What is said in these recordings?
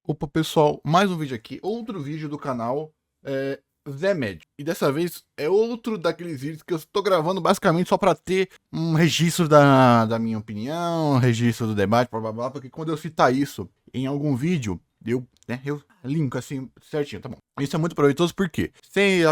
Opa, pessoal, mais um vídeo aqui, outro vídeo do canal Zé Médio. E dessa vez é outro daqueles vídeos que eu estou gravando basicamente só para ter um registro da minha opinião, um registro do debate, blá blá blá, porque quando eu citar isso em algum vídeo, eu linko assim certinho, tá bom. Isso é muito proveitoso porque se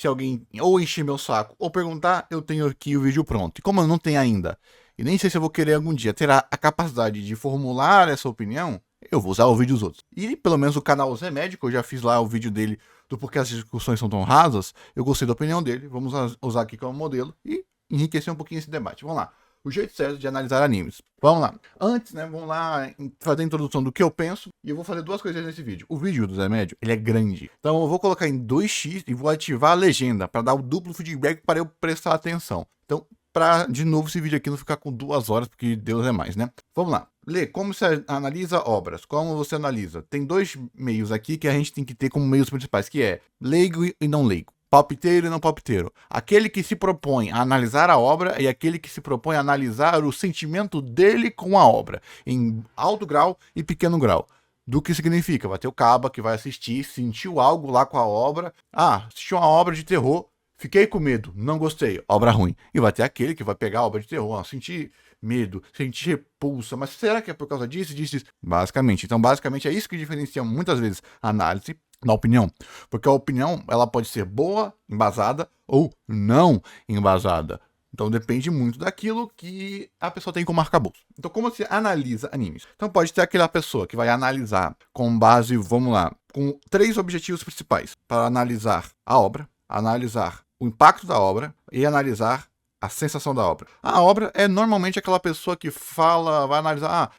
alguém ou encher meu saco ou perguntar, eu tenho aqui o vídeo pronto. E como eu não tenho ainda, e nem sei se eu vou querer algum dia ter a capacidade de formular essa opinião, eu vou usar o vídeo dos outros. E pelo menos o canal Zé Médico, eu já fiz lá o vídeo dele do porquê as discussões são tão rasas. Eu gostei da opinião dele, vamos usar aqui como modelo e enriquecer um pouquinho esse debate. Vamos lá. O jeito certo de analisar animes. Vamos lá. Antes, né, vamos lá fazer a introdução do que eu penso. E eu vou fazer duas coisas nesse vídeo. O vídeo do Zé Médio, ele é grande. Então eu vou colocar em 2x e vou ativar a legenda para dar o duplo feedback para eu prestar atenção. Então, para de novo esse vídeo aqui não ficar com 2 horas, porque Deus é mais, né? Vamos lá. Lê, como você analisa obras? Como você analisa? Tem dois meios aqui que a gente tem que ter como meios principais, que é leigo e não leigo. Palpiteiro e não palpiteiro. Aquele que se propõe a analisar a obra e aquele que se propõe a analisar o sentimento dele com a obra, em alto grau e pequeno grau. Do que significa? Vai ter o caba que vai assistir, sentiu algo lá com a obra. Ah, assistiu uma obra de terror, fiquei com medo, não gostei, obra ruim. E vai ter aquele que vai pegar a obra de terror, sentir medo, sentir repulsa, mas será que é por causa disso, disso, disso? Basicamente. Então, basicamente é isso que diferencia muitas vezes a análise da opinião. Porque a opinião, ela pode ser boa, embasada, ou não embasada. Então depende muito daquilo que a pessoa tem como arcabouço. Então como você analisa animes? Então pode ter aquela pessoa que vai analisar com base, vamos lá, com 3 objetivos principais. Para analisar a obra, analisar o impacto da obra e analisar a sensação da obra. A obra é normalmente aquela pessoa que fala, vai analisar,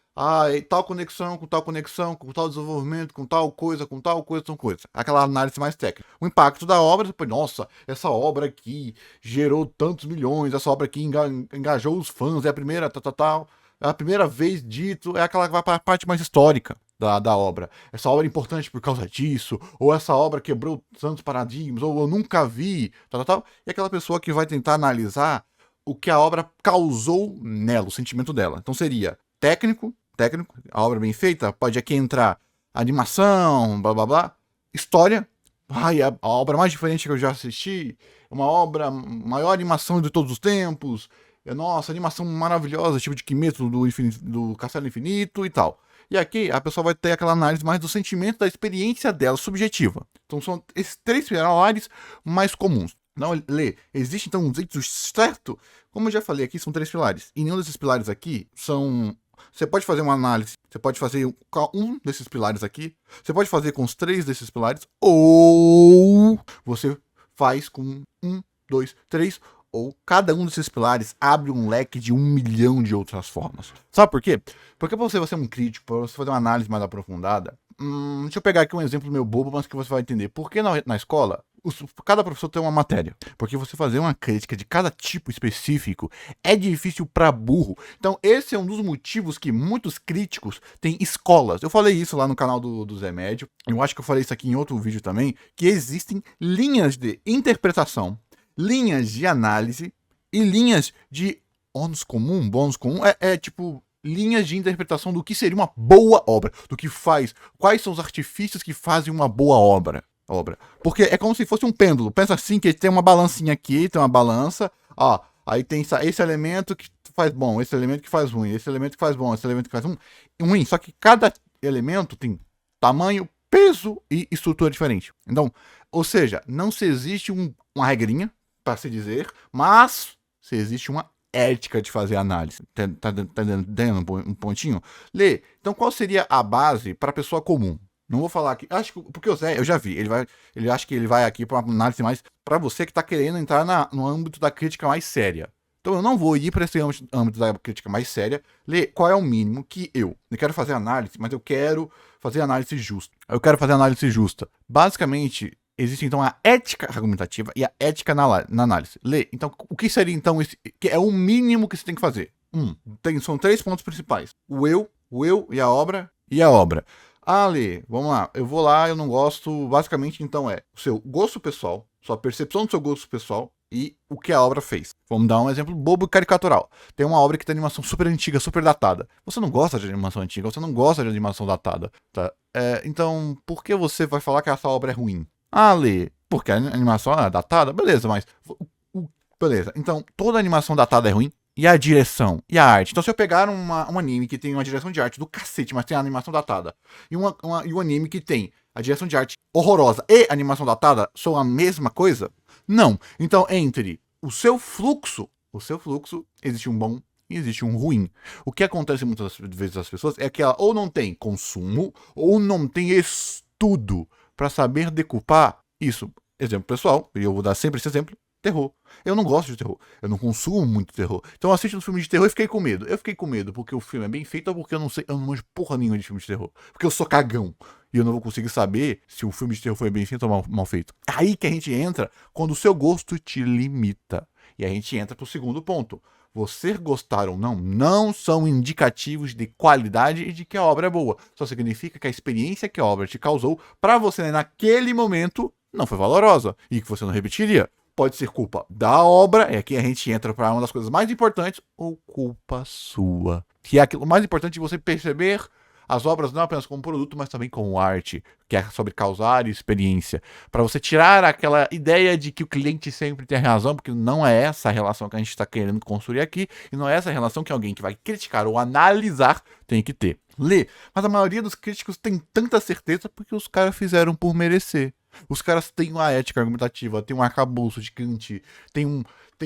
tal conexão, com tal desenvolvimento, com tal coisa, com tal coisa, com coisa. Aquela análise mais técnica. O impacto da obra, depois, nossa, essa obra aqui gerou tantos milhões, essa obra aqui engajou os fãs, é a primeira, é a primeira vez dito, é aquela que vai para a parte mais histórica da obra. Essa obra é importante por causa disso, ou essa obra quebrou tantos paradigmas, ou eu nunca vi, e aquela pessoa que vai tentar analisar o que a obra causou nela, o sentimento dela. Então seria técnico, a obra bem feita, pode aqui entrar animação, blá blá blá, história, a obra mais diferente que eu já assisti, uma obra, maior animação de todos os tempos, nossa, animação maravilhosa, tipo de Kimetsu do Castelo Infinito e tal. E aqui a pessoa vai ter aquela análise mais do sentimento, da experiência dela, subjetiva. Então são esses 3 pilares mais comuns. Não, Lê, existe então um jeito certo? Como eu já falei aqui, são 3 pilares. E nenhum desses pilares aqui são... Você pode fazer uma análise, você pode fazer um desses pilares aqui, você pode fazer com os 3 desses pilares, ou você faz com 1, 2, 3, ou cada um desses pilares abre um leque de 1 milhão de outras formas. Sabe por quê? Porque para você ser um crítico, para você fazer uma análise mais aprofundada, deixa eu pegar aqui um exemplo meu bobo, mas que você vai entender. Por que na escola, cada professor tem uma matéria? Porque você fazer uma crítica de cada tipo específico é difícil para burro. Então esse é um dos motivos que muitos críticos têm escolas. Eu falei isso lá no canal do Zé Médio, eu acho que eu falei isso aqui em outro vídeo também, que existem linhas de interpretação, linhas de análise e linhas de bônus comum, tipo linhas de interpretação do que seria uma boa obra, do que faz, quais são os artifícios que fazem uma boa obra. Porque é como se fosse um pêndulo. Pensa assim que tem uma balancinha aqui, tem uma balança, ó, aí tem esse elemento que faz bom, esse elemento que faz ruim, esse elemento que faz bom, esse elemento que faz ruim. Só que cada elemento tem tamanho, peso e estrutura diferente. Então, ou seja, não se existe uma regrinha para se dizer, mas se existe uma ética de fazer análise. Tá dando um pontinho? Lê, então qual seria a base para a pessoa comum? Não vou falar aqui, acho que, porque o Zé, eu já vi, ele acha que ele vai aqui para uma análise mais para você que está querendo entrar no âmbito da crítica mais séria. Então eu não vou ir para esse âmbito da crítica mais séria. Lê, qual é o mínimo que eu quero fazer análise, mas eu quero fazer análise justa. Eu quero fazer análise justa. Basicamente, existe então a ética argumentativa e a ética na análise. Lê, então o que seria então esse, que é o mínimo que você tem que fazer? São 3 pontos principais. O eu e a obra Lê, vamos lá, eu não gosto, basicamente então é o seu gosto pessoal, sua percepção do seu gosto pessoal e o que a obra fez. Vamos dar um exemplo bobo e caricatural. Tem uma obra que tem animação super antiga, super datada. Você não gosta de animação antiga, você não gosta de animação datada, tá? Então, por que você vai falar que essa obra é ruim? Ah, Lê, porque a animação é datada? Beleza, mas... Beleza, então toda animação datada é ruim? E a direção? E a arte? Então se eu pegar um anime que tem uma direção de arte do cacete, mas tem a animação datada, e um anime que tem a direção de arte horrorosa e animação datada, são a mesma coisa? Não. Então entre o seu fluxo, existe um bom e existe um ruim. O que acontece muitas vezes das pessoas é que ela ou não tem consumo, ou não tem estudo para saber decupar isso. Exemplo pessoal, e eu vou dar sempre esse exemplo, terror. Eu não gosto de terror. Eu não consumo muito terror. Então eu assisto um filme de terror e fiquei com medo. Eu fiquei com medo porque o filme é bem feito ou porque eu não sei, eu não manjo porra nenhuma de filme de terror. Porque eu sou cagão. E eu não vou conseguir saber se o filme de terror foi bem feito ou mal feito. Aí que a gente entra quando o seu gosto te limita. E a gente entra pro segundo ponto. Você gostar ou não são indicativos de qualidade e de que a obra é boa. Só significa que a experiência que a obra te causou, para você naquele momento, não foi valorosa. E que você não repetiria. Pode ser culpa da obra, e aqui a gente entra para uma das coisas mais importantes, ou culpa sua. Que é aquilo mais importante de você perceber as obras não apenas como produto, mas também como arte, que é sobre causar experiência. Para você tirar aquela ideia de que o cliente sempre tem razão, porque não é essa a relação que a gente está querendo construir aqui, e não é essa a relação que alguém que vai criticar ou analisar tem que ter. Lê, mas a maioria dos críticos tem tanta certeza porque os caras fizeram por merecer. Os caras têm uma ética argumentativa, tem um arcabouço de Kant, tem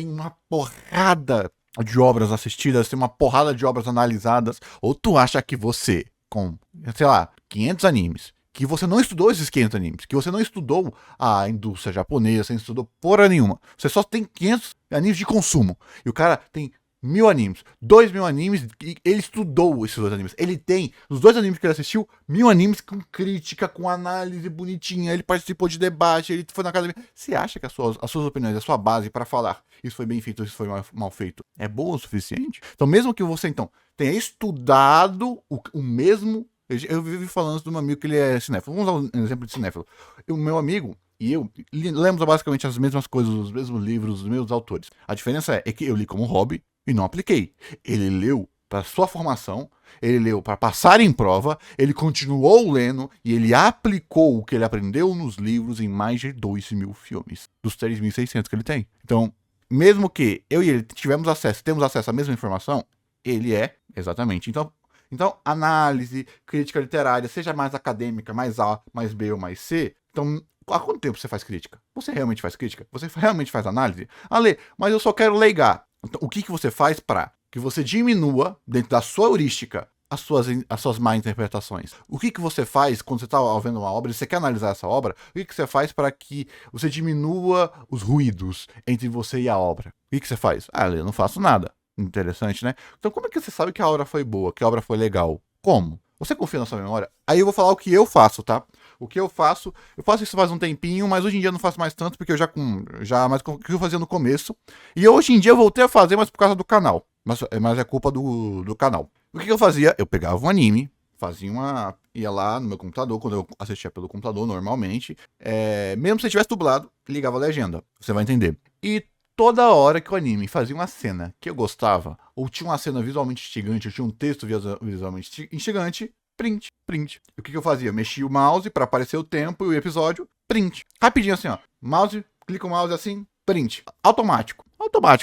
uma porrada de obras assistidas, tem uma porrada de obras analisadas. Ou tu acha que você, com, sei lá, 500 animes, que você não estudou esses 500 animes, que você não estudou a indústria japonesa, você não estudou porra nenhuma. Você só tem 500 animes de consumo. E o cara tem 1000 animes, 2000 animes, e ele estudou esses dois animes. Ele tem, os dois animes que ele assistiu, 1000 animes com crítica, com análise bonitinha, ele participou de debate, ele foi na academia. Você acha que as suas opiniões, a sua base para falar isso foi bem feito ou isso foi mal feito, é boa o suficiente? Então, mesmo que você, então, tenha estudado o mesmo... Eu vivi falando do meu amigo que ele é cinéfilo. Vamos usar um exemplo de cinéfilo. O meu amigo e eu lemos basicamente as mesmas coisas, os mesmos livros, os mesmos autores. A diferença é que eu li como hobby e não apliquei. Ele leu para sua formação, ele leu para passar em prova, ele continuou lendo e ele aplicou o que ele aprendeu nos livros em mais de 2.000 filmes, dos 3.600 que ele tem. Então, mesmo que eu e ele temos acesso à mesma informação, ele é, exatamente. Então, análise, crítica literária, seja mais acadêmica, mais A, mais B ou mais C. Então, há quanto tempo você faz crítica? Você realmente faz crítica? Você realmente faz análise? Ale, mas eu só quero leigar. Então, o que você faz para que você diminua, dentro da sua heurística, as suas má interpretações? O que você faz quando você está vendo uma obra e você quer analisar essa obra? O que você faz para que você diminua os ruídos entre você e a obra? O que você faz? Ah, Ale, eu não faço nada. Interessante, né? Então como é que você sabe que a obra foi boa, que a obra foi legal? Como? Você confia na sua memória? Aí eu vou falar o que eu faço, tá? O que eu faço isso faz um tempinho, mas hoje em dia eu não faço mais tanto, porque eu mais o que eu fazia no começo. E hoje em dia eu voltei a fazer, mas por causa do canal. Mas é culpa do canal. O que eu fazia? Eu pegava um anime, ia lá no meu computador, quando eu assistia pelo computador normalmente, mesmo se tivesse dublado, ligava a legenda, você vai entender. E toda hora que o anime fazia uma cena que eu gostava, ou tinha uma cena visualmente instigante, ou tinha um texto visualmente instigante, print. E o que eu fazia? Mexia o mouse para aparecer o tempo e o episódio, print. Rapidinho assim, ó. Mouse, clica o mouse assim, print. Automático.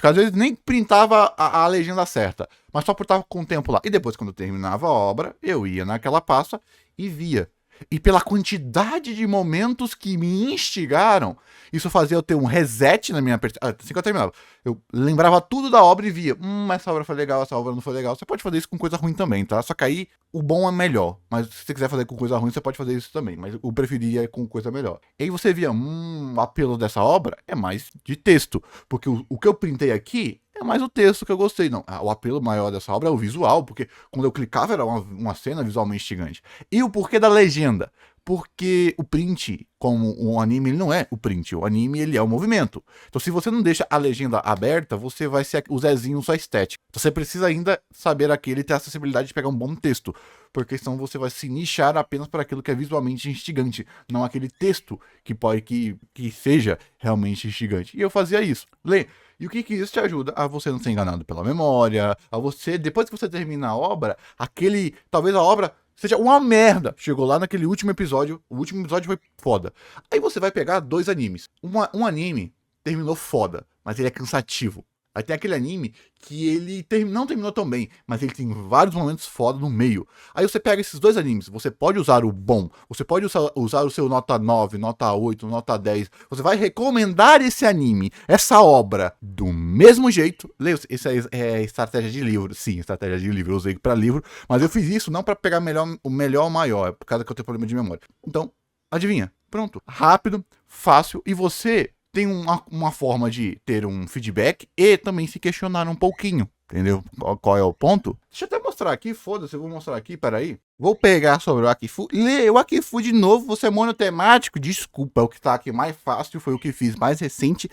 Às vezes nem printava a legenda certa, mas só por estar com o tempo lá. E depois, quando eu terminava a obra, eu ia naquela pasta e via. E pela quantidade de momentos que me instigaram, isso fazia eu ter um reset na minha percepção. Assim que eu terminava, eu lembrava tudo da obra e via, essa obra foi legal, essa obra não foi legal. Você pode fazer isso com coisa ruim também, tá? Só que aí o bom é melhor. Mas se você quiser fazer com coisa ruim, você pode fazer isso também. Mas eu preferia com coisa melhor. E aí você via, o apelo dessa obra é mais de texto. Porque o que eu printei aqui é mais o texto que eu gostei. Não, o apelo maior dessa obra é o visual, porque quando eu clicava era uma cena visualmente instigante. E o porquê da legenda? porque o print, como um anime, ele não é o print. O anime, ele é o movimento. Então, se você não deixa a legenda aberta, você vai ser o Zezinho só estético. Você precisa ainda saber aquele e ter a acessibilidade de pegar um bom texto, porque senão você vai se nichar apenas para aquilo que é visualmente instigante, não aquele texto que pode que seja realmente instigante. E eu fazia isso. Lê. E o que isso te ajuda? A você não ser enganado pela memória, a você, depois que você termina a obra, talvez a obra seja uma merda. Chegou lá naquele último episódio, o último episódio foi foda. Aí você vai pegar 2 animes. Um anime terminou foda, mas ele é cansativo. Aí tem aquele anime que ele não terminou tão bem, mas ele tem vários momentos foda no meio. Aí você pega esses 2 animes, você pode usar o bom, você pode usar o seu nota 9, nota 8, nota 10. Você vai recomendar esse anime, essa obra, do mesmo jeito. Isso é estratégia de livro. Sim, estratégia de livro. Eu usei pra livro, mas eu fiz isso não pra pegar o melhor ou maior, é por causa que eu tenho problema de memória. Então, adivinha? Pronto. Rápido, fácil, e você tem uma forma de ter um feedback e também se questionar um pouquinho, entendeu? Qual é o ponto? Deixa eu até mostrar aqui, foda-se, eu vou mostrar aqui, peraí. Vou pegar sobre o Akifu, ler o Akifu de novo, você é monotemático, desculpa, o que tá aqui mais fácil foi o que fiz mais recente,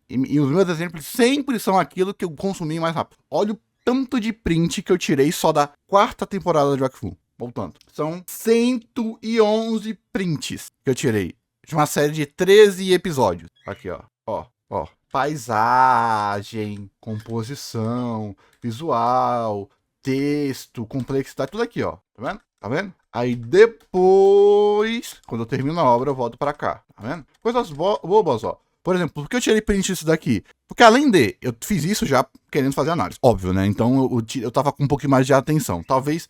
e os meus exemplos sempre são aquilo que eu consumi mais rápido. Olha o tanto de print que eu tirei só da 4ª temporada de Akifu. Voltando, são 111 prints que eu tirei de uma série de 13 episódios. Aqui, ó. Paisagem, composição, visual, texto, complexidade, tudo aqui, ó. Tá vendo? Tá vendo? Aí depois, quando eu termino a obra, eu volto pra cá. Tá vendo? Coisas bobas, ó. Por exemplo, por que eu tirei print disso daqui? Porque além eu fiz isso já querendo fazer análise. Óbvio, né? Então eu tava com um pouquinho mais de atenção. Talvez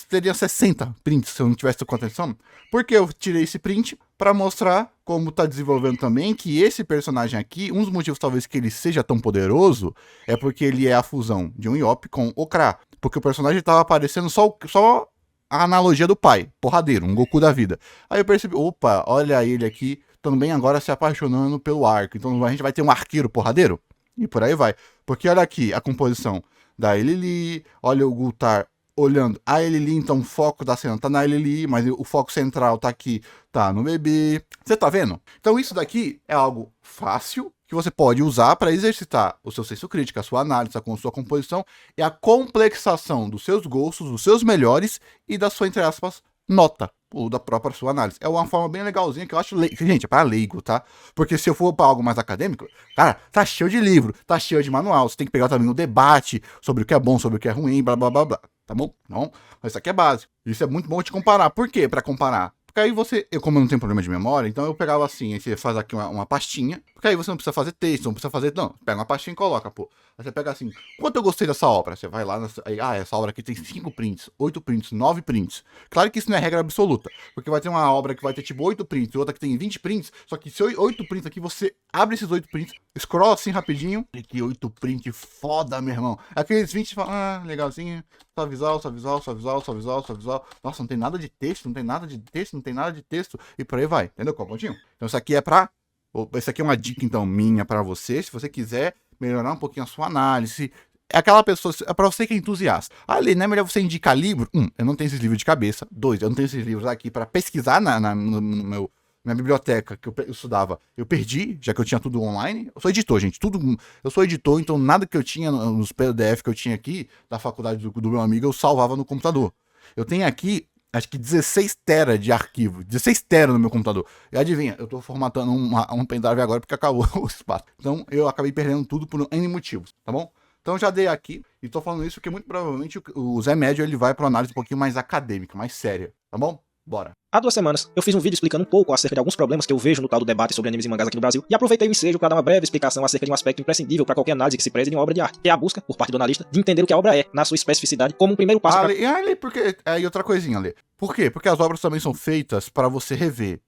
teria 60 prints se eu não tivesse com atenção. Porque eu tirei esse print pra mostrar como tá desenvolvendo também que esse personagem aqui, um dos motivos talvez que ele seja tão poderoso é porque ele é a fusão de um Yopp com o Kra. Porque o personagem tava aparecendo só a analogia do pai, porradeiro, um Goku da vida. Aí eu percebi, opa, olha ele aqui também agora se apaixonando pelo arco. Então a gente vai ter um arqueiro porradeiro? E por aí vai. Porque olha aqui a composição da Elili, olha o Gultar olhando a Elili, então o foco da cena tá na Elili, mas o foco central tá aqui, tá no bebê. Você tá vendo? Então isso daqui é algo fácil, que você pode usar para exercitar o seu senso crítico, a sua análise, a sua composição e a complexação dos seus gostos, dos seus melhores e da sua, entre aspas, nota, ou da própria sua análise. É uma forma bem legalzinha que eu acho, gente, é para leigo, tá? Porque se eu for para algo mais acadêmico, cara, tá cheio de livro, tá cheio de manual, você tem que pegar também o debate sobre o que é bom, sobre o que é ruim, blá, blá, blá, blá, tá bom? Não, mas isso aqui é básico. Isso é muito bom de comparar. Por quê? Para comparar. Porque aí como eu não tenho problema de memória, então eu pegava assim, aí você faz aqui uma pastinha, porque aí você não precisa fazer texto, não precisa fazer, não, pega uma pastinha e coloca, pô. Aí você pega assim, quanto eu gostei dessa obra? Você vai lá, essa obra aqui tem 5 prints, 8 prints, 9 prints. Claro que isso não é regra absoluta, porque vai ter uma obra que vai ter tipo 8 prints, outra que tem 20 prints, só que se 8 prints aqui, você abre esses 8 prints, scrolla assim rapidinho, e que 8 prints foda, meu irmão. Aqueles 20 fala, legalzinho, só visual. Nossa, não tem nada de texto, não tem nada de texto, e por aí vai, entendeu qual pontinho? Então isso aqui é uma dica então minha pra você, se você quiser melhorar um pouquinho a sua análise. É aquela pessoa, é pra você que é entusiasta. Ali, não é melhor você indicar livro? Eu não tenho esses livros de cabeça. 2, eu não tenho esses livros aqui pra pesquisar no minha biblioteca que eu estudava. Eu perdi, já que eu tinha tudo online. Eu sou editor, gente, eu sou editor, então nada que eu tinha nos PDF que eu tinha aqui da faculdade do meu amigo, eu salvava no computador. Eu tenho aqui acho que 16 tera de arquivo, 16 tera no meu computador. E adivinha, eu tô formatando um pendrive agora porque acabou o espaço. Então eu acabei perdendo tudo por N motivos, tá bom? Então já dei aqui, e tô falando isso porque muito provavelmente o Zé Médio ele vai pra uma análise um pouquinho mais acadêmica, mais séria, tá bom? Bora. Há 2 semanas, eu fiz um vídeo explicando um pouco acerca de alguns problemas que eu vejo no tal do debate sobre animes e mangás aqui no Brasil, e aproveitei o ensejo para dar uma breve explicação acerca de um aspecto imprescindível para qualquer análise que se preze de uma obra de arte, que é a busca, por parte do analista, de entender o que a obra é, na sua especificidade, como um primeiro passo porque aí outra coisinha, Lê. Por quê? Porque as obras também são feitas para você rever.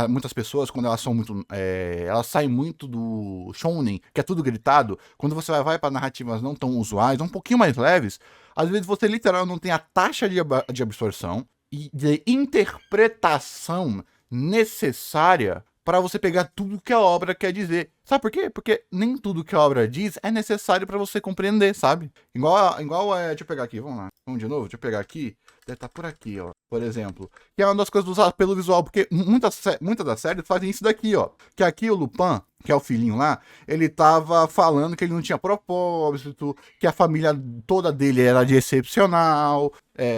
Muitas pessoas, quando elas são muito. Elas saem muito do shounen, que é tudo gritado. Quando você vai para narrativas não tão usuais, um pouquinho mais leves, às vezes você literalmente não tem a taxa de absorção e de interpretação necessária para você pegar tudo que a obra quer dizer. Sabe por quê? Porque nem tudo que a obra diz é necessário para você compreender, sabe? Deixa eu pegar aqui, vamos lá. Vamos de novo, deixa eu pegar aqui. deve estar por aqui, ó. Por exemplo. Que é uma das coisas do apelo visual, porque muitas das séries fazem isso daqui, ó. Que aqui o Lupin, que é o filhinho lá, ele tava falando que ele não tinha propósito, que a família toda dele era de excepcional,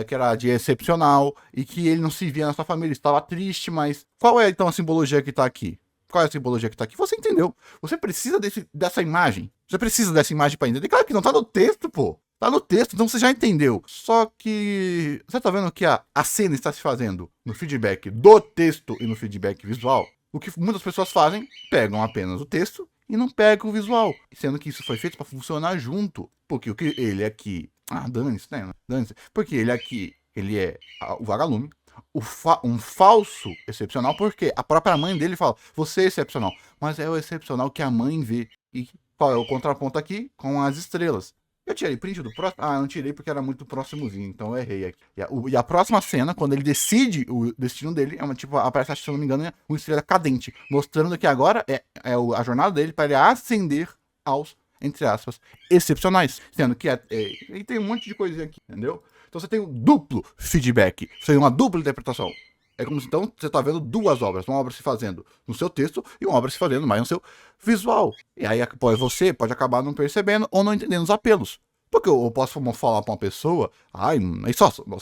que era de excepcional, e que ele não se via na sua família, estava triste, mas qual é então a simbologia que tá aqui? Qual é a simbologia que tá aqui? Você entendeu? Você precisa dessa imagem. Você precisa dessa imagem pra entender. Claro que não tá no texto, pô. Tá no texto, então você já entendeu. Só que você tá vendo que a cena está se fazendo no feedback do texto e no feedback visual? O que muitas pessoas fazem, pegam apenas o texto e não pegam o visual. Sendo que isso foi feito para funcionar junto. Porque o que ele aqui... dane-se, né? Dane-se. Porque ele aqui, ele é o vagalume. Um falso excepcional, porque a própria mãe dele fala, você é excepcional. Mas é o excepcional que a mãe vê. E qual é o contraponto aqui? Com as estrelas. Eu tirei print do próximo? Eu não tirei porque era muito próximozinho, então eu errei aqui. E a próxima cena, quando ele decide o destino dele, é uma tipo, aparece, se eu não me engano, uma estrela cadente, mostrando que agora é a jornada dele para ele ascender aos, entre aspas, excepcionais. Sendo que e tem um monte de coisinha aqui, entendeu? Então você tem um duplo feedback, você tem uma dupla interpretação. É como se então você está vendo duas obras, uma obra se fazendo no seu texto e uma obra se fazendo mais no seu visual. E aí você pode acabar não percebendo ou não entendendo os apelos. Porque eu posso falar para uma pessoa,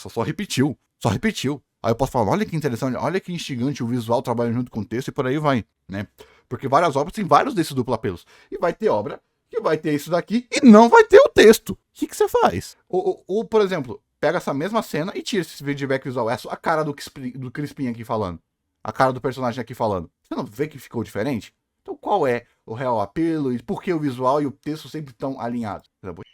só repetiu, só repetiu. Aí eu posso falar, olha que interessante, olha que instigante o visual trabalha junto com o texto e por aí vai, né? Porque várias obras têm vários desses duplos apelos. E vai ter obra que vai ter isso daqui e não vai ter o texto. O que você faz? Ou, por exemplo, pega essa mesma cena e tira esse feedback visual. É só a cara do Crispin aqui falando. A cara do personagem aqui falando. Você não vê que ficou diferente? Então qual é o real apelo e por que o visual e o texto sempre estão alinhados?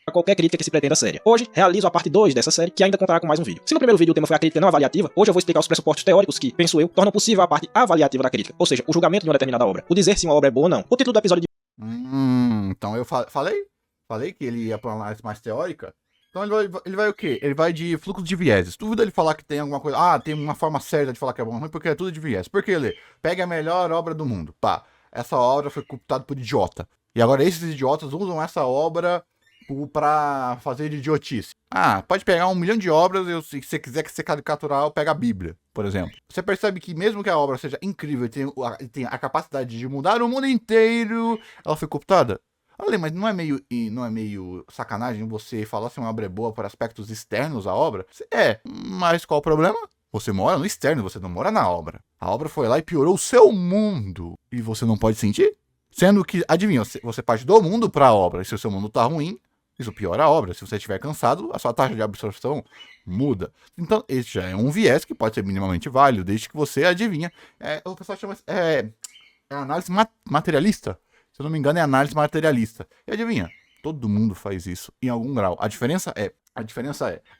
A qualquer crítica que se pretenda séria. Hoje, realizo a parte 2 dessa série, que ainda contará com mais um vídeo. Se no primeiro vídeo o tema foi a crítica não avaliativa, hoje eu vou explicar os pressupostos teóricos que, penso eu, tornam possível a parte avaliativa da crítica, ou seja, o julgamento de uma determinada obra, o dizer se uma obra é boa ou não. O título do episódio de... Então eu falei que ele ia para uma análise mais teórica. Então ele vai o quê? Ele vai de fluxo de vieses. Dúvida ele falar que tem alguma coisa... tem uma forma certa de falar que é bom ou ruim, porque é tudo de viés. Por que ele pega a melhor obra do mundo. Pá, essa obra foi cooptada por idiota. E agora esses idiotas usam essa obra pra fazer de idiotice. Pode pegar 1 milhão de obras e se você quiser ser caricatural, pega a Bíblia, por exemplo. Você percebe que mesmo que a obra seja incrível e tenha a capacidade de mudar o mundo inteiro, ela foi cooptada? Olha, mas não é meio sacanagem você falar se uma obra é boa por aspectos externos à obra? Mas qual o problema? Você mora no externo, você não mora na obra. A obra foi lá e piorou o seu mundo. E você não pode sentir? Sendo que, adivinha, você parte do mundo para a obra. E se o seu mundo tá ruim, isso piora a obra. Se você estiver cansado, a sua taxa de absorção muda. Então, esse já é um viés que pode ser minimamente válido, desde que você adivinha. O pessoal chama análise materialista. Se eu não me engano, é análise materialista. E adivinha, todo mundo faz isso em algum grau. A diferença é,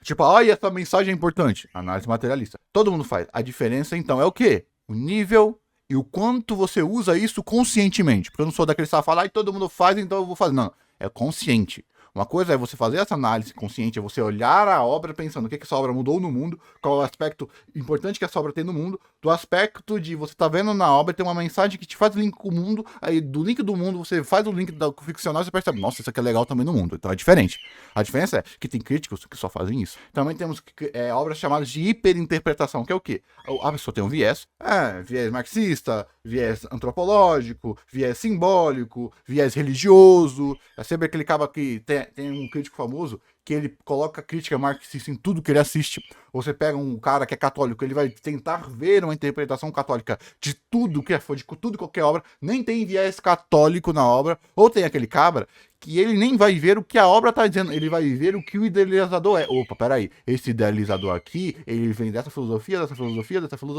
tipo, e essa mensagem é importante. Análise materialista. Todo mundo faz. A diferença, então, é o quê? O nível e o quanto você usa isso conscientemente. Porque eu não sou daquele que fala, todo mundo faz, então eu vou fazer. Não, é consciente. Uma coisa é você fazer essa análise consciente, é você olhar a obra pensando o que essa obra mudou no mundo, qual é o aspecto importante que essa obra tem no mundo, do aspecto de você tá vendo na obra, tem uma mensagem que te faz link com o mundo, aí do link do mundo você faz o link do ficcional e você percebe, nossa, isso aqui é legal também no mundo. Então é diferente. A diferença é que tem críticos que só fazem isso. Também temos obras chamadas de hiperinterpretação, que é o quê? A pessoa tem um viés, viés marxista, viés antropológico, viés simbólico, viés religioso. É sempre aquele cara que tem um crítico famoso que ele coloca crítica marxista em tudo que ele assiste. Você pega um cara que é católico, ele vai tentar ver uma interpretação católica de tudo que for, de tudo qualquer obra, nem tem viés católico na obra, ou tem aquele cabra que ele nem vai ver o que a obra está dizendo, ele vai ver o que o idealizador é. Opa, peraí, esse idealizador aqui, ele vem dessa filosofia,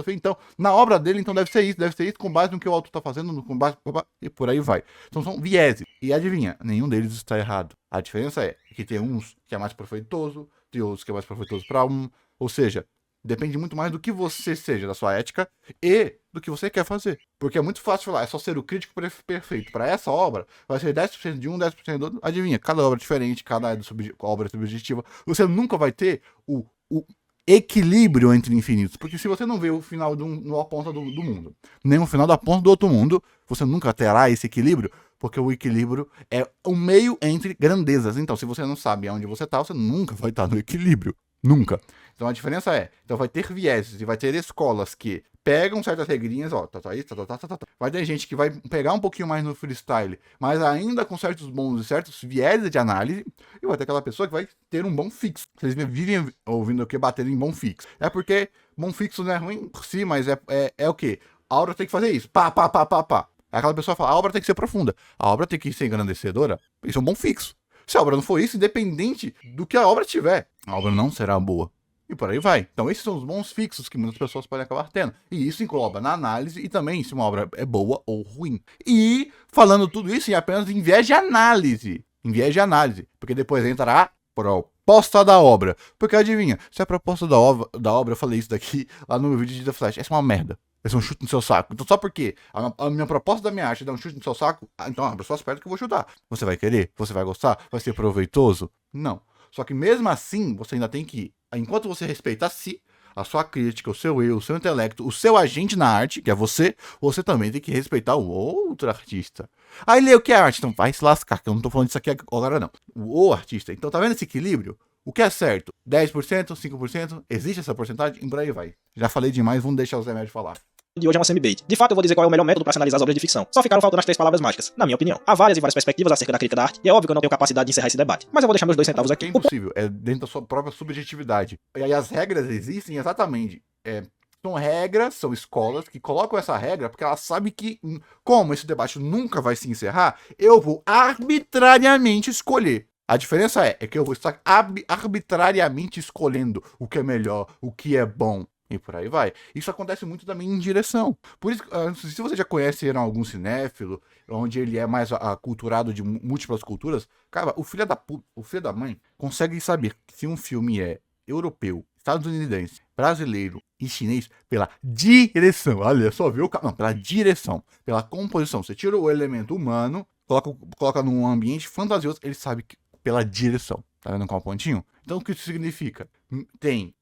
então, na obra dele, então deve ser isso, com base no que o autor está fazendo, com base, e por aí vai. Então são vieses. E adivinha, nenhum deles está errado. A diferença é que tem uns que é mais proveitoso, tem outros que é mais proveitoso para um, ou seja, depende muito mais do que você seja, da sua ética e do que você quer fazer. Porque é muito fácil falar, é só ser o crítico perfeito. Para essa obra, vai ser 10% de um, 10% do outro. Adivinha, cada obra é diferente, cada obra é subjetiva. Você nunca vai ter o equilíbrio entre infinitos. Porque se você não vê o final de uma ponta do mundo, nem o final da ponta do outro mundo, você nunca terá esse equilíbrio, porque o equilíbrio é o meio entre grandezas. Então, se você não sabe aonde você está, você nunca vai estar no equilíbrio. Nunca. Então a diferença é, então vai ter vieses e vai ter escolas que pegam certas regrinhas, ó, vai ter gente que vai pegar um pouquinho mais no freestyle, mas ainda com certos bons e certos vieses de análise, e vai ter aquela pessoa que vai ter um bom fixo. Vocês vivem ouvindo o que batendo em bom fixo. É porque bom fixo não é ruim por si, mas é o quê? A obra tem que fazer isso, pá. Aquela pessoa fala, a obra tem que ser profunda, a obra tem que ser engrandecedora, isso é um bom fixo. Se a obra não for isso, independente do que a obra tiver, a obra não será boa. E por aí vai. Então esses são os bons fixos que muitas pessoas podem acabar tendo. E isso engloba na análise e também se uma obra é boa ou ruim. E falando tudo isso em apenas em viés de análise. Em viés de análise. Porque depois entra a proposta da obra. Porque adivinha, se a proposta da obra, eu falei isso daqui lá no meu vídeo de The Flash, essa é uma merda. Esse é um chute no seu saco. Então só porque a minha proposta da minha arte é dar um chute no seu saco, então abre suas pernas que eu vou chutar. Você vai querer? Você vai gostar? Vai ser proveitoso? Não. Só que mesmo assim, você ainda tem que, enquanto você respeita a si, a sua crítica, o seu eu, o seu intelecto, o seu agente na arte, que é você também tem que respeitar o outro artista. Aí lê o que é arte, então vai se lascar, que eu não tô falando disso aqui agora não. O artista. Então tá vendo esse equilíbrio? O que é certo? 10%, 5%? Existe essa porcentagem? E por aí vai. Já falei demais, vamos deixar o Zé Médio falar. De hoje é uma semi-bait. De fato, eu vou dizer qual é o melhor método para se analisar as obras de ficção. Só ficaram faltando as 3 palavras mágicas, na minha opinião. Há várias e várias perspectivas acerca da crítica da arte, e é óbvio que eu não tenho capacidade de encerrar esse debate. Mas eu vou deixar meus 2 centavos aqui. É impossível, é dentro da sua própria subjetividade. E aí as regras existem exatamente. São regras, são escolas que colocam essa regra porque elas sabem que, como esse debate nunca vai se encerrar, eu vou arbitrariamente escolher. A diferença é que eu vou estar arbitrariamente escolhendo o que é melhor, o que é bom. E por aí vai. Isso acontece muito também em direção. Por isso, se você já conhece algum cinéfilo, onde ele é mais aculturado de múltiplas culturas, cara, o filho da mãe consegue saber se um filme é europeu, estadunidense, brasileiro e chinês pela direção. Olha, só viu? Não, pela direção, pela composição. Você tira o elemento humano, coloca num ambiente fantasioso, ele sabe que pela direção. Tá vendo qual pontinho? Então o que isso significa? Tem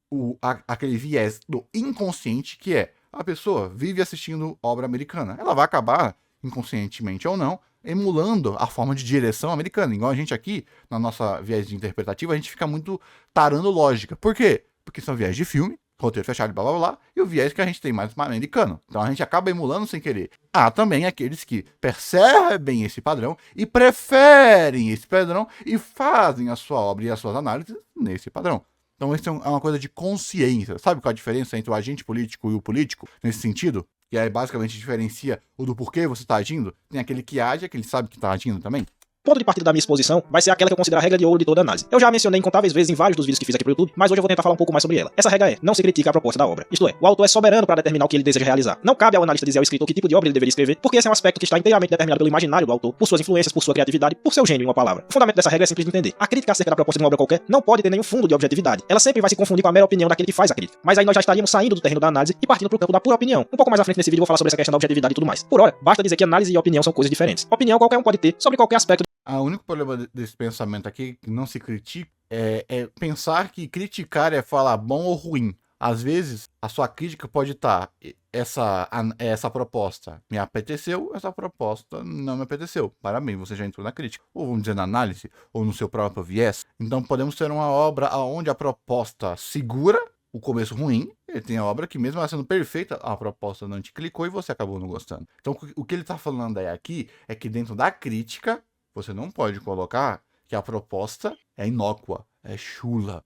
aquele viés do inconsciente, que é a pessoa vive assistindo obra americana. Ela vai acabar, inconscientemente ou não, emulando a forma de direção americana. Igual a gente aqui, na nossa viés interpretativa, a gente fica muito tarando lógica. Por quê? Porque são viés de filme, roteiro fechado, blá blá blá, e o viés que a gente tem mais americano. Então a gente acaba emulando sem querer. Há também aqueles que percebem esse padrão e preferem esse padrão e fazem a sua obra e as suas análises nesse padrão. Então isso é uma coisa de consciência. Sabe qual é a diferença entre o agente político e o político, nesse sentido? Que aí basicamente diferencia o do porquê você está agindo. Tem aquele que age, aquele que sabe que está agindo também. O ponto de partida da minha exposição vai ser aquela que eu considero a regra de ouro de toda análise. Eu já a mencionei incontáveis vezes em vários dos vídeos que fiz aqui pro YouTube, mas hoje eu vou tentar falar um pouco mais sobre ela. Essa regra é, não se critica a proposta da obra. Isto é, o autor é soberano para determinar o que ele deseja realizar. Não cabe ao analista dizer ao escritor que tipo de obra ele deveria escrever, porque esse é um aspecto que está inteiramente determinado pelo imaginário do autor, por suas influências, por sua criatividade, por seu gênio em uma palavra. O fundamento dessa regra é simples de entender. A crítica acerca da proposta de uma obra qualquer não pode ter nenhum fundo de objetividade. Ela sempre vai se confundir com a mera opinião daquele que faz a crítica. Mas aí nós já estaríamos saindo do terreno da análise e partindo pro campo da pura opinião. Um pouco mais à frente nesse vídeo eu vou falar sobre essa questão da objetividade e tudo mais. Por hora, basta dizer que análise e opinião são coisas diferentes. Opinião qualquer um pode ter sobre qualquer aspecto. O único problema desse pensamento aqui, que não se critica, é pensar que criticar é falar bom ou ruim. Às vezes, a sua crítica pode estar, essa proposta me apeteceu, essa proposta não me apeteceu. Parabéns, você já entrou na crítica. Ou vamos dizer na análise, ou no seu próprio viés. Então podemos ter uma obra onde a proposta segura o começo ruim, ele tem a obra que mesmo ela sendo perfeita, a proposta não te clicou e você acabou não gostando. Então o que ele está falando aí aqui é que dentro da crítica, você não pode colocar que a proposta é inócua, é chula.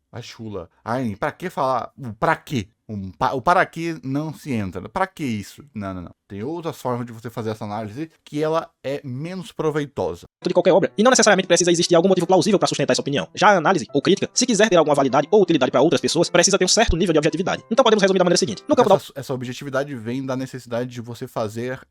Ai, pra que falar? Pra quê? O para que não se entra. Pra que isso? Não. Tem outras formas de você fazer essa análise que ela é menos proveitosa. De qualquer obra, e não necessariamente precisa existir algum motivo plausível para sustentar essa opinião. Já a análise, ou crítica, se quiser ter alguma validade ou utilidade para outras pessoas, precisa ter um certo nível de objetividade. Então podemos resumir da maneira seguinte. No campo essa objetividade vem da necessidade de você fazer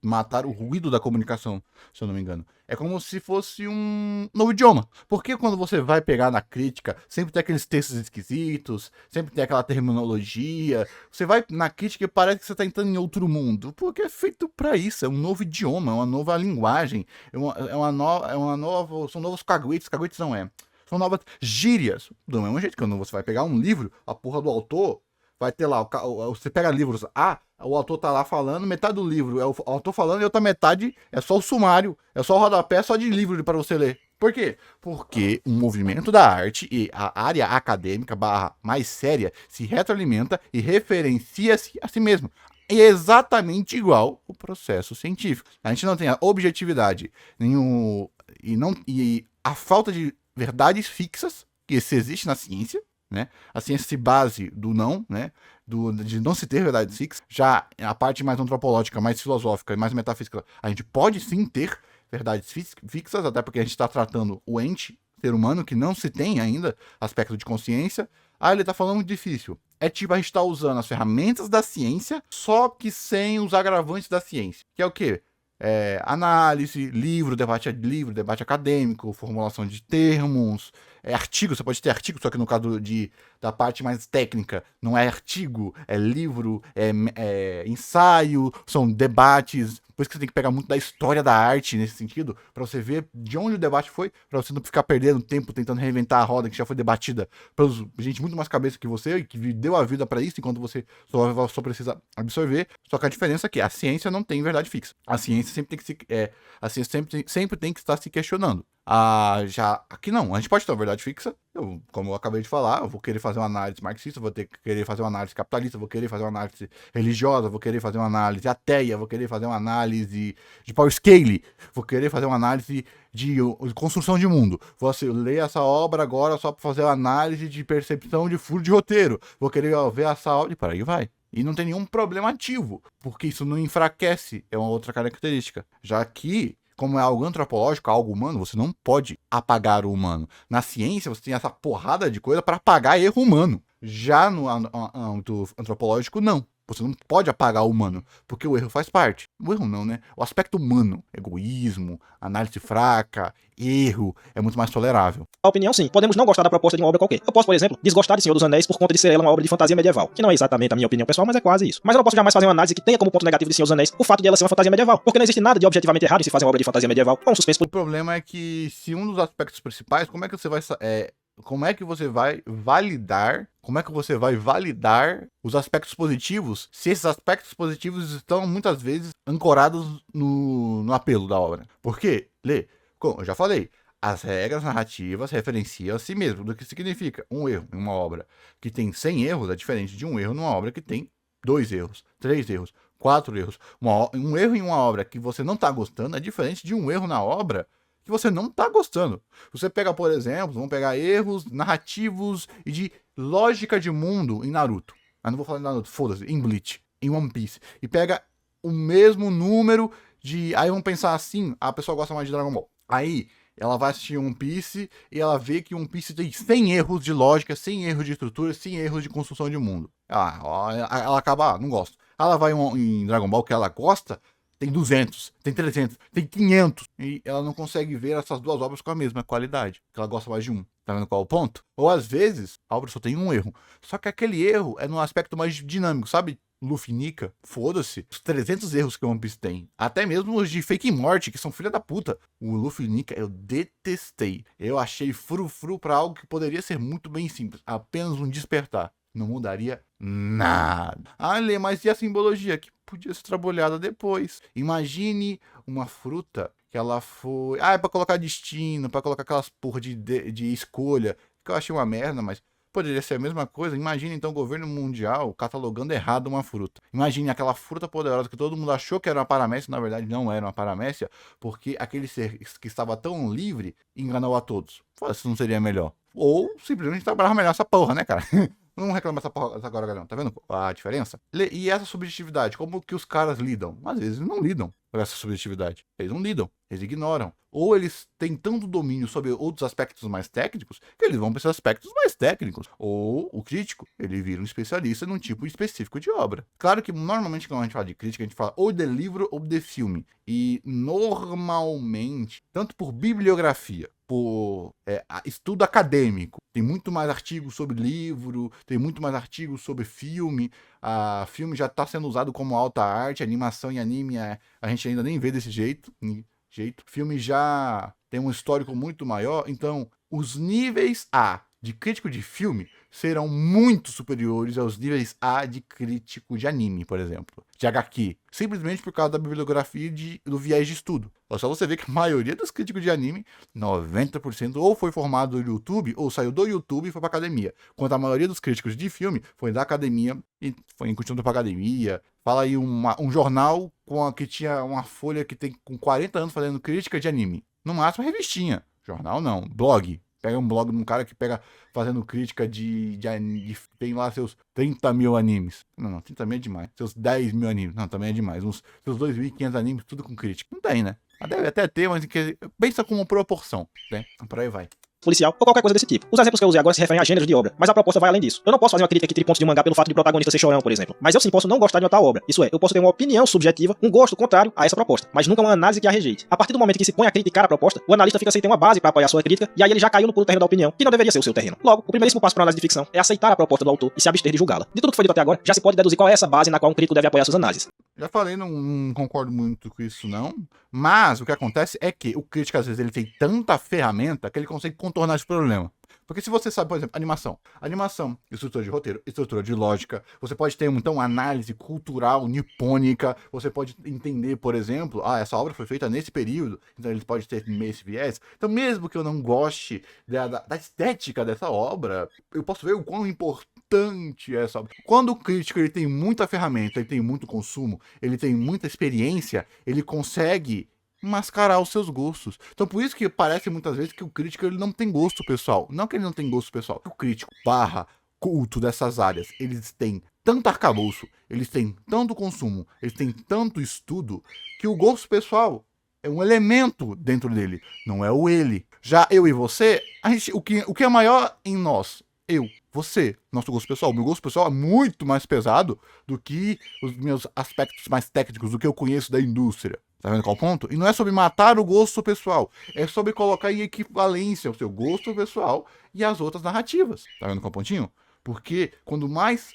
matar o ruído da comunicação, se eu não me engano. É como se fosse um novo idioma. Porque quando você vai pegar na crítica, sempre tem aqueles textos esquisitos, sempre tem aquela terminologia. Você vai na crítica e parece que você está entrando em outro mundo. Porque é feito para isso, é um novo idioma, é uma nova linguagem, são novos caguetes não é. São novas gírias. Do mesmo jeito que quando você vai pegar um livro, a porra do autor vai ter lá, você pega livros, o autor tá lá falando, metade do livro é o autor falando e a outra metade é só o sumário, é só o rodapé, só de livro para você ler. Por quê? Porque o movimento da arte e a área acadêmica barra mais séria se retroalimenta e referencia-se a si mesmo. E é exatamente igual o processo científico. A gente não tem a objetividade nenhum, e a falta de verdades fixas que se existe na ciência, né? A ciência se base do não, né? De não se ter verdades fixas. Já a parte mais antropológica, mais filosófica e mais metafísica, a gente pode sim ter verdades fixas, até porque a gente está tratando o ente, ser humano, que não se tem ainda aspecto de consciência. Ah, ele tá falando muito difícil. É tipo a gente tá usando as ferramentas da ciência, só que sem os agravantes da ciência. Que é o quê? Análise, livro, debate acadêmico, formulação de termos, artigo, você pode ter artigo, só que no caso da parte mais técnica, não é artigo, é livro, é ensaio, são debates. Por isso que você tem que pegar muito da história da arte nesse sentido, para você ver de onde o debate foi, para você não ficar perdendo tempo tentando reinventar a roda que já foi debatida pelos gente muito mais cabeça que você e que deu a vida para isso, enquanto você só precisa absorver. Só que a diferença é que a ciência não tem verdade fixa. A ciência sempre tem que sempre tem que estar se questionando. Já aqui não, a gente pode ter uma verdade fixa. Como eu acabei de falar, eu vou querer fazer uma análise marxista, vou querer fazer uma análise capitalista, vou querer fazer uma análise religiosa, vou querer fazer uma análise ateia, vou querer fazer uma análise de power scale, vou querer fazer uma análise de construção de mundo. Vou ler essa obra agora só para fazer uma análise de percepção de furo de roteiro. Vou querer ver essa obra e para aí vai. E não tem nenhum problema ativo, porque isso não enfraquece, é uma outra característica. Já que, como é algo antropológico, algo humano, você não pode apagar o humano. Na ciência, você tem essa porrada de coisa para apagar erro humano. Já no âmbito antropológico, não. Você não pode apagar o humano, porque o erro faz parte. O erro não, né? O aspecto humano, egoísmo, análise fraca, erro, é muito mais tolerável. A opinião, sim. Podemos não gostar da proposta de uma obra qualquer. Eu posso, por exemplo, desgostar de Senhor dos Anéis por conta de ser ela uma obra de fantasia medieval, que não é exatamente a minha opinião pessoal, mas é quase isso. Mas eu não posso jamais fazer uma análise que tenha como ponto negativo de Senhor dos Anéis o fato de ela ser uma fantasia medieval, porque não existe nada de objetivamente errado em se fazer uma obra de fantasia medieval ou um suspense. O problema é que se um dos aspectos principais, como é que você vai validar os aspectos positivos se esses aspectos positivos estão muitas vezes ancorados no apelo da obra? Por quê? Como eu já falei, as regras narrativas referenciam a si mesmo. Do que significa um erro em uma obra que tem 100 erros é diferente de um erro numa obra que tem 2 erros, 3 erros, 4 erros. Um erro em uma obra que você não está gostando é diferente de um erro na obra que você não tá gostando. Você pega, por exemplo, vamos pegar erros narrativos e de lógica de mundo em Naruto. Não vou falar em Naruto, foda-se, em Bleach, em One Piece. E pega o mesmo número de... Aí vamos pensar assim, a pessoa gosta mais de Dragon Ball. Aí ela vai assistir One Piece e ela vê que One Piece tem 100 erros de lógica, 100 erros de estrutura, 100 erros de construção de mundo. Ela acaba, não gosta. Ela vai em Dragon Ball que ela gosta, tem 200, tem 300, tem 500. E ela não consegue ver essas duas obras com a mesma qualidade, porque ela gosta mais de um. Tá vendo qual é o ponto? Ou às vezes, a obra só tem um erro. Só que aquele erro é num aspecto mais dinâmico, sabe? Luffy Nika, foda-se. Os 300 erros que o One Piece tem. Até mesmo os de Fake Morte, que são filha da puta. O Luffy Nika eu detestei. Eu achei frufru pra algo que poderia ser muito bem simples. Apenas um despertar. Não mudaria nada. Lê, mas e a simbologia? Que podia ser trabalhada depois. Imagine uma fruta que ela foi... é pra colocar destino, pra colocar aquelas porra de escolha. Que eu achei uma merda, mas poderia ser a mesma coisa. Imagine então o governo mundial catalogando errado uma fruta. Imagine aquela fruta poderosa que todo mundo achou que era uma paramécia, na verdade não era uma paramécia, porque aquele ser que estava tão livre enganou a todos. Isso não seria melhor? Ou simplesmente trabalhar melhor essa porra, né, cara? Não reclama essa porra agora, não. Tá vendo a diferença? E essa subjetividade, como que os caras lidam? Às vezes não lidam com essa subjetividade. Eles não lidam, eles ignoram. Ou eles têm tanto domínio sobre outros aspectos mais técnicos que eles vão para esses aspectos mais técnicos. Ou o crítico, ele vira um especialista num tipo específico de obra. Claro que normalmente quando a gente fala de crítica, a gente fala ou de livro ou de filme. E normalmente, tanto por bibliografia, por estudo acadêmico, tem muito mais artigos sobre livro, tem muito mais artigos sobre filme. Filme já está sendo usado como alta arte, animação e anime a gente ainda nem vê desse jeito. Filme já tem um histórico muito maior, então os níveis de crítico de filme serão muito superiores aos níveis A de crítico de anime, por exemplo, de HQ, simplesmente por causa da bibliografia do viés de estudo. É só você ver que a maioria dos críticos de anime, 90%, ou foi formado no YouTube, ou saiu do YouTube e foi pra academia. Enquanto a maioria dos críticos de filme foi da academia e foi em continuando pra academia. Fala aí um jornal que tinha uma folha que tem com 40 anos fazendo crítica de anime. No máximo, revistinha. Jornal não, blog. Pega um blog de um cara que pega fazendo crítica tem lá seus 30 mil animes. Não, 30 mil é demais. Seus 10 mil animes. Não, também é demais. Seus 2.500 animes, tudo com crítica. Não tem, né? Deve até ter, mas pensa como proporção, né? Por aí vai. Policial ou qualquer coisa desse tipo. Os exemplos que eu usei agora se referem a gêneros de obra, mas a proposta vai além disso. Eu não posso fazer uma crítica que tire pontos de um mangá pelo fato de o protagonista ser chorão, por exemplo. Mas eu sim posso não gostar de uma tal obra. Isso é, eu posso ter uma opinião subjetiva, um gosto contrário a essa proposta, mas nunca uma análise que a rejeite. A partir do momento que se põe a criticar a proposta, o analista fica sem ter uma base para apoiar sua crítica, e aí ele já caiu no pulo terreno da opinião, que não deveria ser o seu terreno. Logo, o primeiríssimo passo para análise de ficção é aceitar a proposta do autor e se abster de julgá-la. De tudo que foi dito até agora, já se pode deduzir qual é essa base na qual um crítico deve apoiar suas análises. Já falei, não concordo muito com isso, não. Mas o que acontece é que o crítico, às vezes, ele tem tanta ferramenta que ele consegue contornar esse problema. Porque se você sabe, por exemplo, animação, estrutura de roteiro, estrutura de lógica, você pode ter, então, análise cultural nipônica, você pode entender, por exemplo, essa obra foi feita nesse período, então ele pode ter esse viés. Então, mesmo que eu não goste da estética dessa obra, eu posso ver o quão importante é essa obra. Quando o crítico ele tem muita ferramenta, ele tem muito consumo, ele tem muita experiência, ele consegue mascarar os seus gostos. Então por isso que parece muitas vezes que o crítico ele não tem gosto pessoal. Não que ele não tem gosto pessoal. O crítico culto dessas áreas, eles têm tanto arcabouço, eles têm tanto consumo, eles têm tanto estudo, que o gosto pessoal é um elemento dentro dele, não é o ele. Já eu e você, o que é maior em nós? Você, nosso gosto pessoal. O meu gosto pessoal é muito mais pesado do que os meus aspectos mais técnicos, do que eu conheço da indústria. Tá vendo qual é o ponto? E não é sobre matar o gosto pessoal, é sobre colocar em equivalência o seu gosto pessoal e as outras narrativas. Tá vendo qual é o pontinho? Porque quando mais.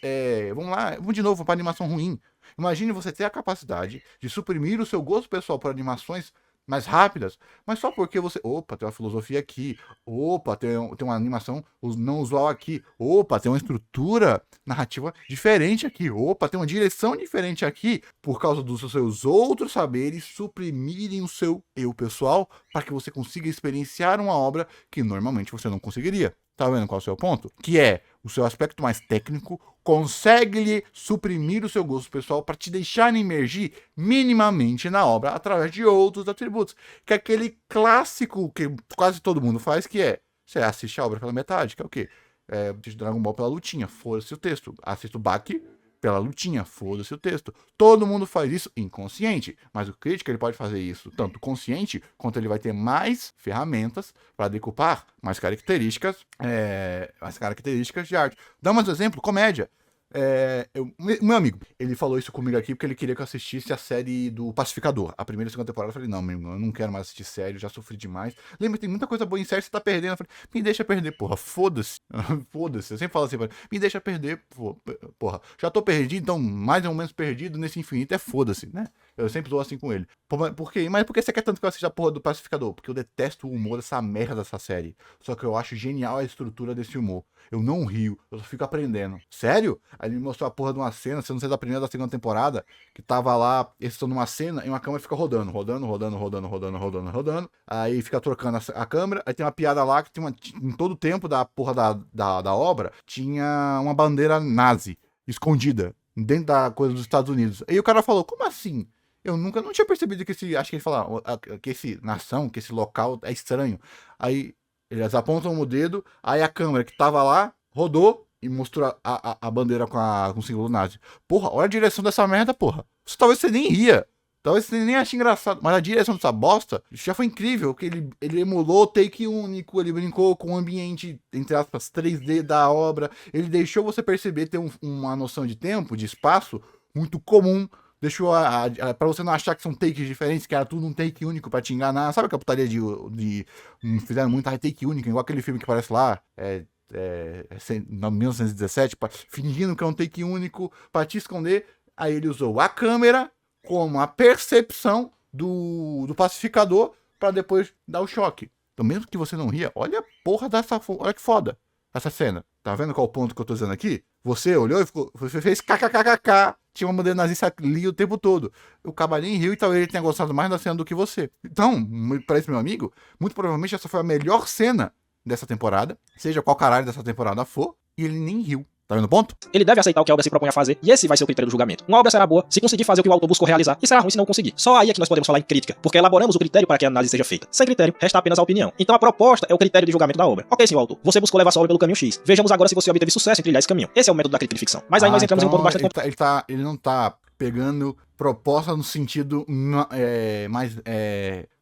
Vamos de novo para animação ruim. Imagine você ter a capacidade de suprimir o seu gosto pessoal por animações mais rápidas, mas só porque você. Opa, tem uma filosofia aqui. Opa, tem uma animação não usual aqui. Opa, tem uma estrutura narrativa diferente aqui. Opa, tem uma direção diferente aqui. Por causa dos seus outros saberes suprimirem o seu eu pessoal para que você consiga experienciar uma obra que normalmente você não conseguiria. Tá vendo qual é o seu ponto? Que é o seu aspecto mais técnico consegue lhe suprimir o seu gosto pessoal para te deixar imergir minimamente na obra através de outros atributos. Que é aquele clássico que quase todo mundo faz, que é você assiste a obra pela metade, que é o quê? Assiste Dragon Ball pela lutinha, foda-se o texto. Assiste o Baki pela lutinha, foda-se o texto. Todo mundo faz isso inconsciente, mas o crítico ele pode fazer isso tanto consciente, quanto ele vai ter mais ferramentas para decupar mais características de arte. Dá mais um exemplo, comédia. Meu amigo, ele falou isso comigo aqui porque ele queria que eu assistisse a série do Pacificador. A primeira e segunda temporada. Eu falei, não, meu irmão, eu não quero mais assistir série, eu já sofri demais. Lembra, tem muita coisa boa em série, você tá perdendo. Eu falei, me deixa perder, porra, foda-se. Foda-se, eu sempre falo assim, me deixa perder, porra. Já tô perdido, então mais ou menos perdido nesse infinito é foda-se, né? Eu sempre tô assim com ele. Por quê? Mas por que você quer tanto que eu assista a porra do Pacificador? Porque eu detesto o humor dessa merda dessa série. Só que eu acho genial a estrutura desse humor. Eu não rio, eu só fico aprendendo. Sério? Aí ele me mostrou a porra de uma cena, se não sei da primeira ou da segunda temporada, que tava lá, eles estão numa cena e uma câmera fica rodando. Aí fica trocando a câmera, aí tem uma piada lá que em todo o tempo da porra da obra, tinha uma bandeira nazi escondida dentro da coisa dos Estados Unidos. Aí o cara falou, como assim? Eu não tinha percebido que acho que ele falou, que esse local é estranho. Aí eles apontam o dedo, aí a câmera que tava lá, rodou e mostrou a bandeira com o símbolo nazi. Porra, olha a direção dessa merda, porra. Talvez você nem ria. Talvez você nem ache engraçado. Mas a direção dessa bosta já foi incrível. Que ele emulou o take único, ele brincou com o ambiente, entre aspas, 3D da obra. Ele deixou você perceber, ter uma noção de tempo, de espaço, muito comum. Deixou pra você não achar que são takes diferentes, que era tudo um take único pra te enganar. Sabe a putaria fizeram muita take única, igual aquele filme que aparece lá, 1917, fingindo que é um take único pra te esconder. Aí ele usou a câmera como a percepção do pacificador pra depois dar o choque. Então mesmo que você não ria, olha a porra olha que foda. essa cena. Tá vendo qual o ponto que eu tô dizendo aqui? Você olhou e ficou, você fez kkkk. Tinha uma mulher nazista ali o tempo todo. O cabalinho riu e talvez ele tenha gostado mais da cena do que você. Então, pra esse meu amigo, muito provavelmente essa foi a melhor cena dessa temporada, seja qual caralho dessa temporada for, e ele nem riu. Tá vendo o ponto? Ele deve aceitar o que a obra se propõe a fazer, e esse vai ser o critério do julgamento. Uma obra será boa se conseguir fazer o que o autor buscou realizar, e será ruim se não conseguir. Só aí é que nós podemos falar em crítica, porque elaboramos o critério para que a análise seja feita. Sem critério, resta apenas a opinião. Então a proposta é o critério de julgamento da obra. Ok, senhor autor, você buscou levar sua obra pelo caminho X. Vejamos agora se você obteve sucesso em trilhar esse caminho. Esse é o método da crítica de ficção. Mas aí nós entramos em um ponto bastante ele não tá pegando proposta no sentido mais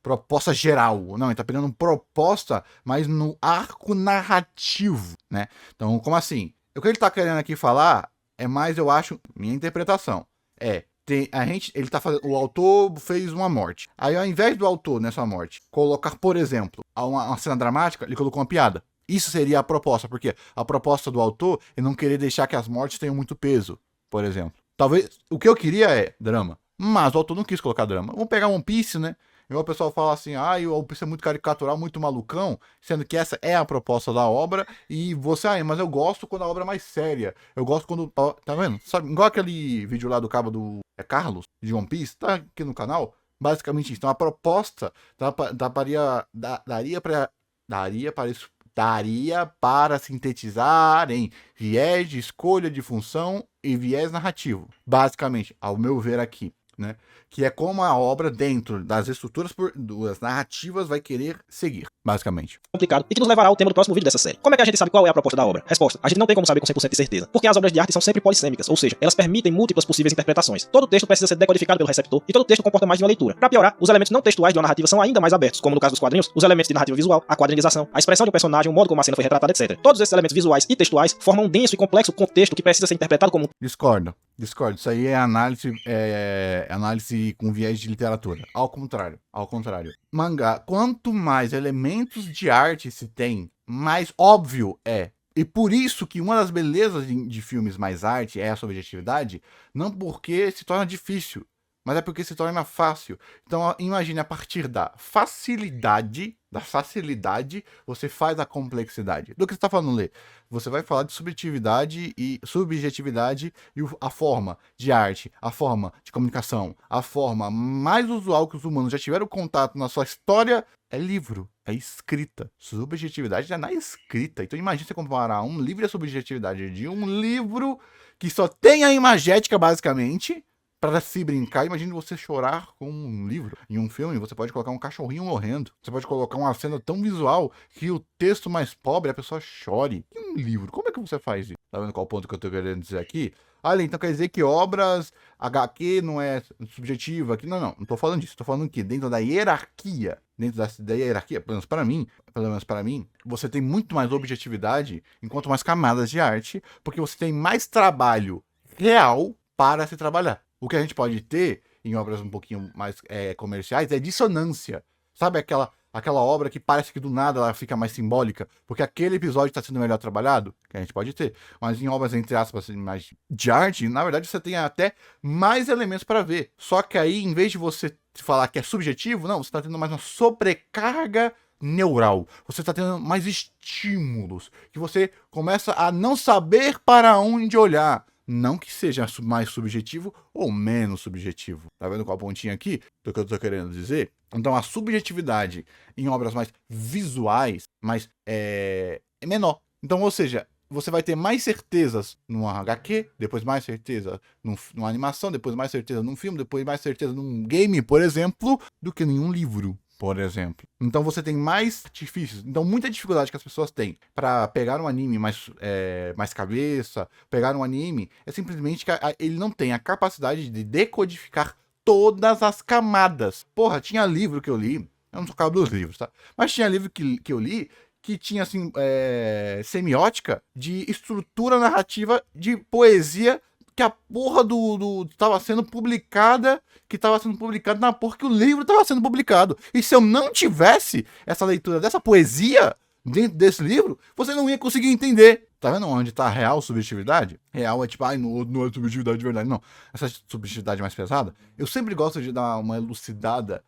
proposta geral. Não, ele tá pegando proposta mais no arco narrativo, né? Então, como assim? O que ele tá querendo aqui falar é mais, eu acho, minha interpretação. Ele tá fazendo, o autor fez uma morte. Aí, ao invés do autor, nessa morte, colocar, por exemplo, uma cena dramática, ele colocou uma piada. Isso seria a proposta, porque a proposta do autor é não querer deixar que as mortes tenham muito peso, por exemplo. Talvez, o que eu queria é drama, mas o autor não quis colocar drama. Vamos pegar One Piece, né? E o pessoal fala assim, o One Piece é muito caricatural, muito malucão, sendo que essa é a proposta da obra, e você, mas eu gosto quando a obra é mais séria. Eu gosto quando, tá vendo? Sabe, igual aquele vídeo lá do cabo do Carlos, de One Piece, tá aqui no canal, basicamente isso. Então a proposta daria para sintetizar em viés de escolha de função e viés narrativo. Basicamente, ao meu ver aqui, né? Que é como a obra, dentro das estruturas das narrativas, vai querer seguir, basicamente. Complicado e que nos levará ao tema do próximo vídeo dessa série. Como é que a gente sabe qual é a proposta da obra? Resposta: a gente não tem como saber com 100% de certeza, porque as obras de arte são sempre polissêmicas, ou seja, elas permitem múltiplas possíveis interpretações. Todo texto precisa ser decodificado pelo receptor e todo texto comporta mais de uma leitura. Para piorar, os elementos não textuais de uma narrativa são ainda mais abertos, como no caso dos quadrinhos, os elementos de narrativa visual, a quadrinização, a expressão de um personagem, o modo como a cena foi retratada, etc. Todos esses elementos visuais e textuais formam um denso e complexo contexto que precisa ser interpretado como... Discordo. Isso aí é análise com viés de literatura. Ao contrário. Mangá, quanto mais elementos de arte se tem, mais óbvio é. E por isso que uma das belezas de filmes mais arte é a subjetividade, não porque se torna difícil, mas é porque se torna fácil. Então imagine, a partir da facilidade, você faz a complexidade. Do que você está falando, Lê? Você vai falar de subjetividade e a forma de arte, a forma de comunicação, a forma mais usual que os humanos já tiveram contato na sua história é livro, é escrita. Subjetividade é na escrita. Então imagine você comparar um livro e a subjetividade de um livro que só tem a imagética, basicamente, para se brincar. Imagine você chorar com um livro. Em um filme, você pode colocar um cachorrinho morrendo. Você pode colocar uma cena tão visual que o texto mais pobre, a pessoa chore. E um livro? Como é que você faz isso? Tá vendo qual ponto que eu tô querendo dizer aqui? Olha, então quer dizer que obras HQ não é subjetiva? Aqui não tô falando disso. Tô falando que dentro da hierarquia, pelo menos para mim, você tem muito mais objetividade enquanto mais camadas de arte, porque você tem mais trabalho real para se trabalhar. O que a gente pode ter em obras um pouquinho mais comerciais é dissonância. Sabe aquela obra que parece que do nada ela fica mais simbólica, porque aquele episódio está sendo melhor trabalhado? Que a gente pode ter. Mas em obras, entre aspas, mais de arte, na verdade você tem até mais elementos para ver. Só que aí, em vez de você falar que é subjetivo, não, você está tendo mais uma sobrecarga neural. Você está tendo mais estímulos, que você começa a não saber para onde olhar. Não que seja mais subjetivo ou menos subjetivo. Tá vendo qual pontinho aqui do que eu tô querendo dizer? Então a subjetividade em obras mais visuais é menor. Então, ou seja, você vai ter mais certezas numa HQ, depois mais certeza numa animação, depois mais certeza num filme, depois mais certeza num game, por exemplo, do que em um livro, por exemplo. Então você tem mais artifícios. Então muita dificuldade que as pessoas têm para pegar um anime mais cabeça, pegar um anime, é simplesmente que ele não tem a capacidade de decodificar todas as camadas. Porra, tinha livro que eu li, eu não sou cabo dos livros, tá? Mas tinha livro que eu li que tinha, assim, semiótica de estrutura narrativa de poesia que a porra tava sendo publicada, na porra que o livro tava sendo publicado. E se eu não tivesse essa leitura dessa poesia dentro desse livro, você não ia conseguir entender. Tá vendo onde tá a real subjetividade? Real é tipo, não é subjetividade de verdade, não. Essa subjetividade mais pesada, eu sempre gosto de dar uma elucidada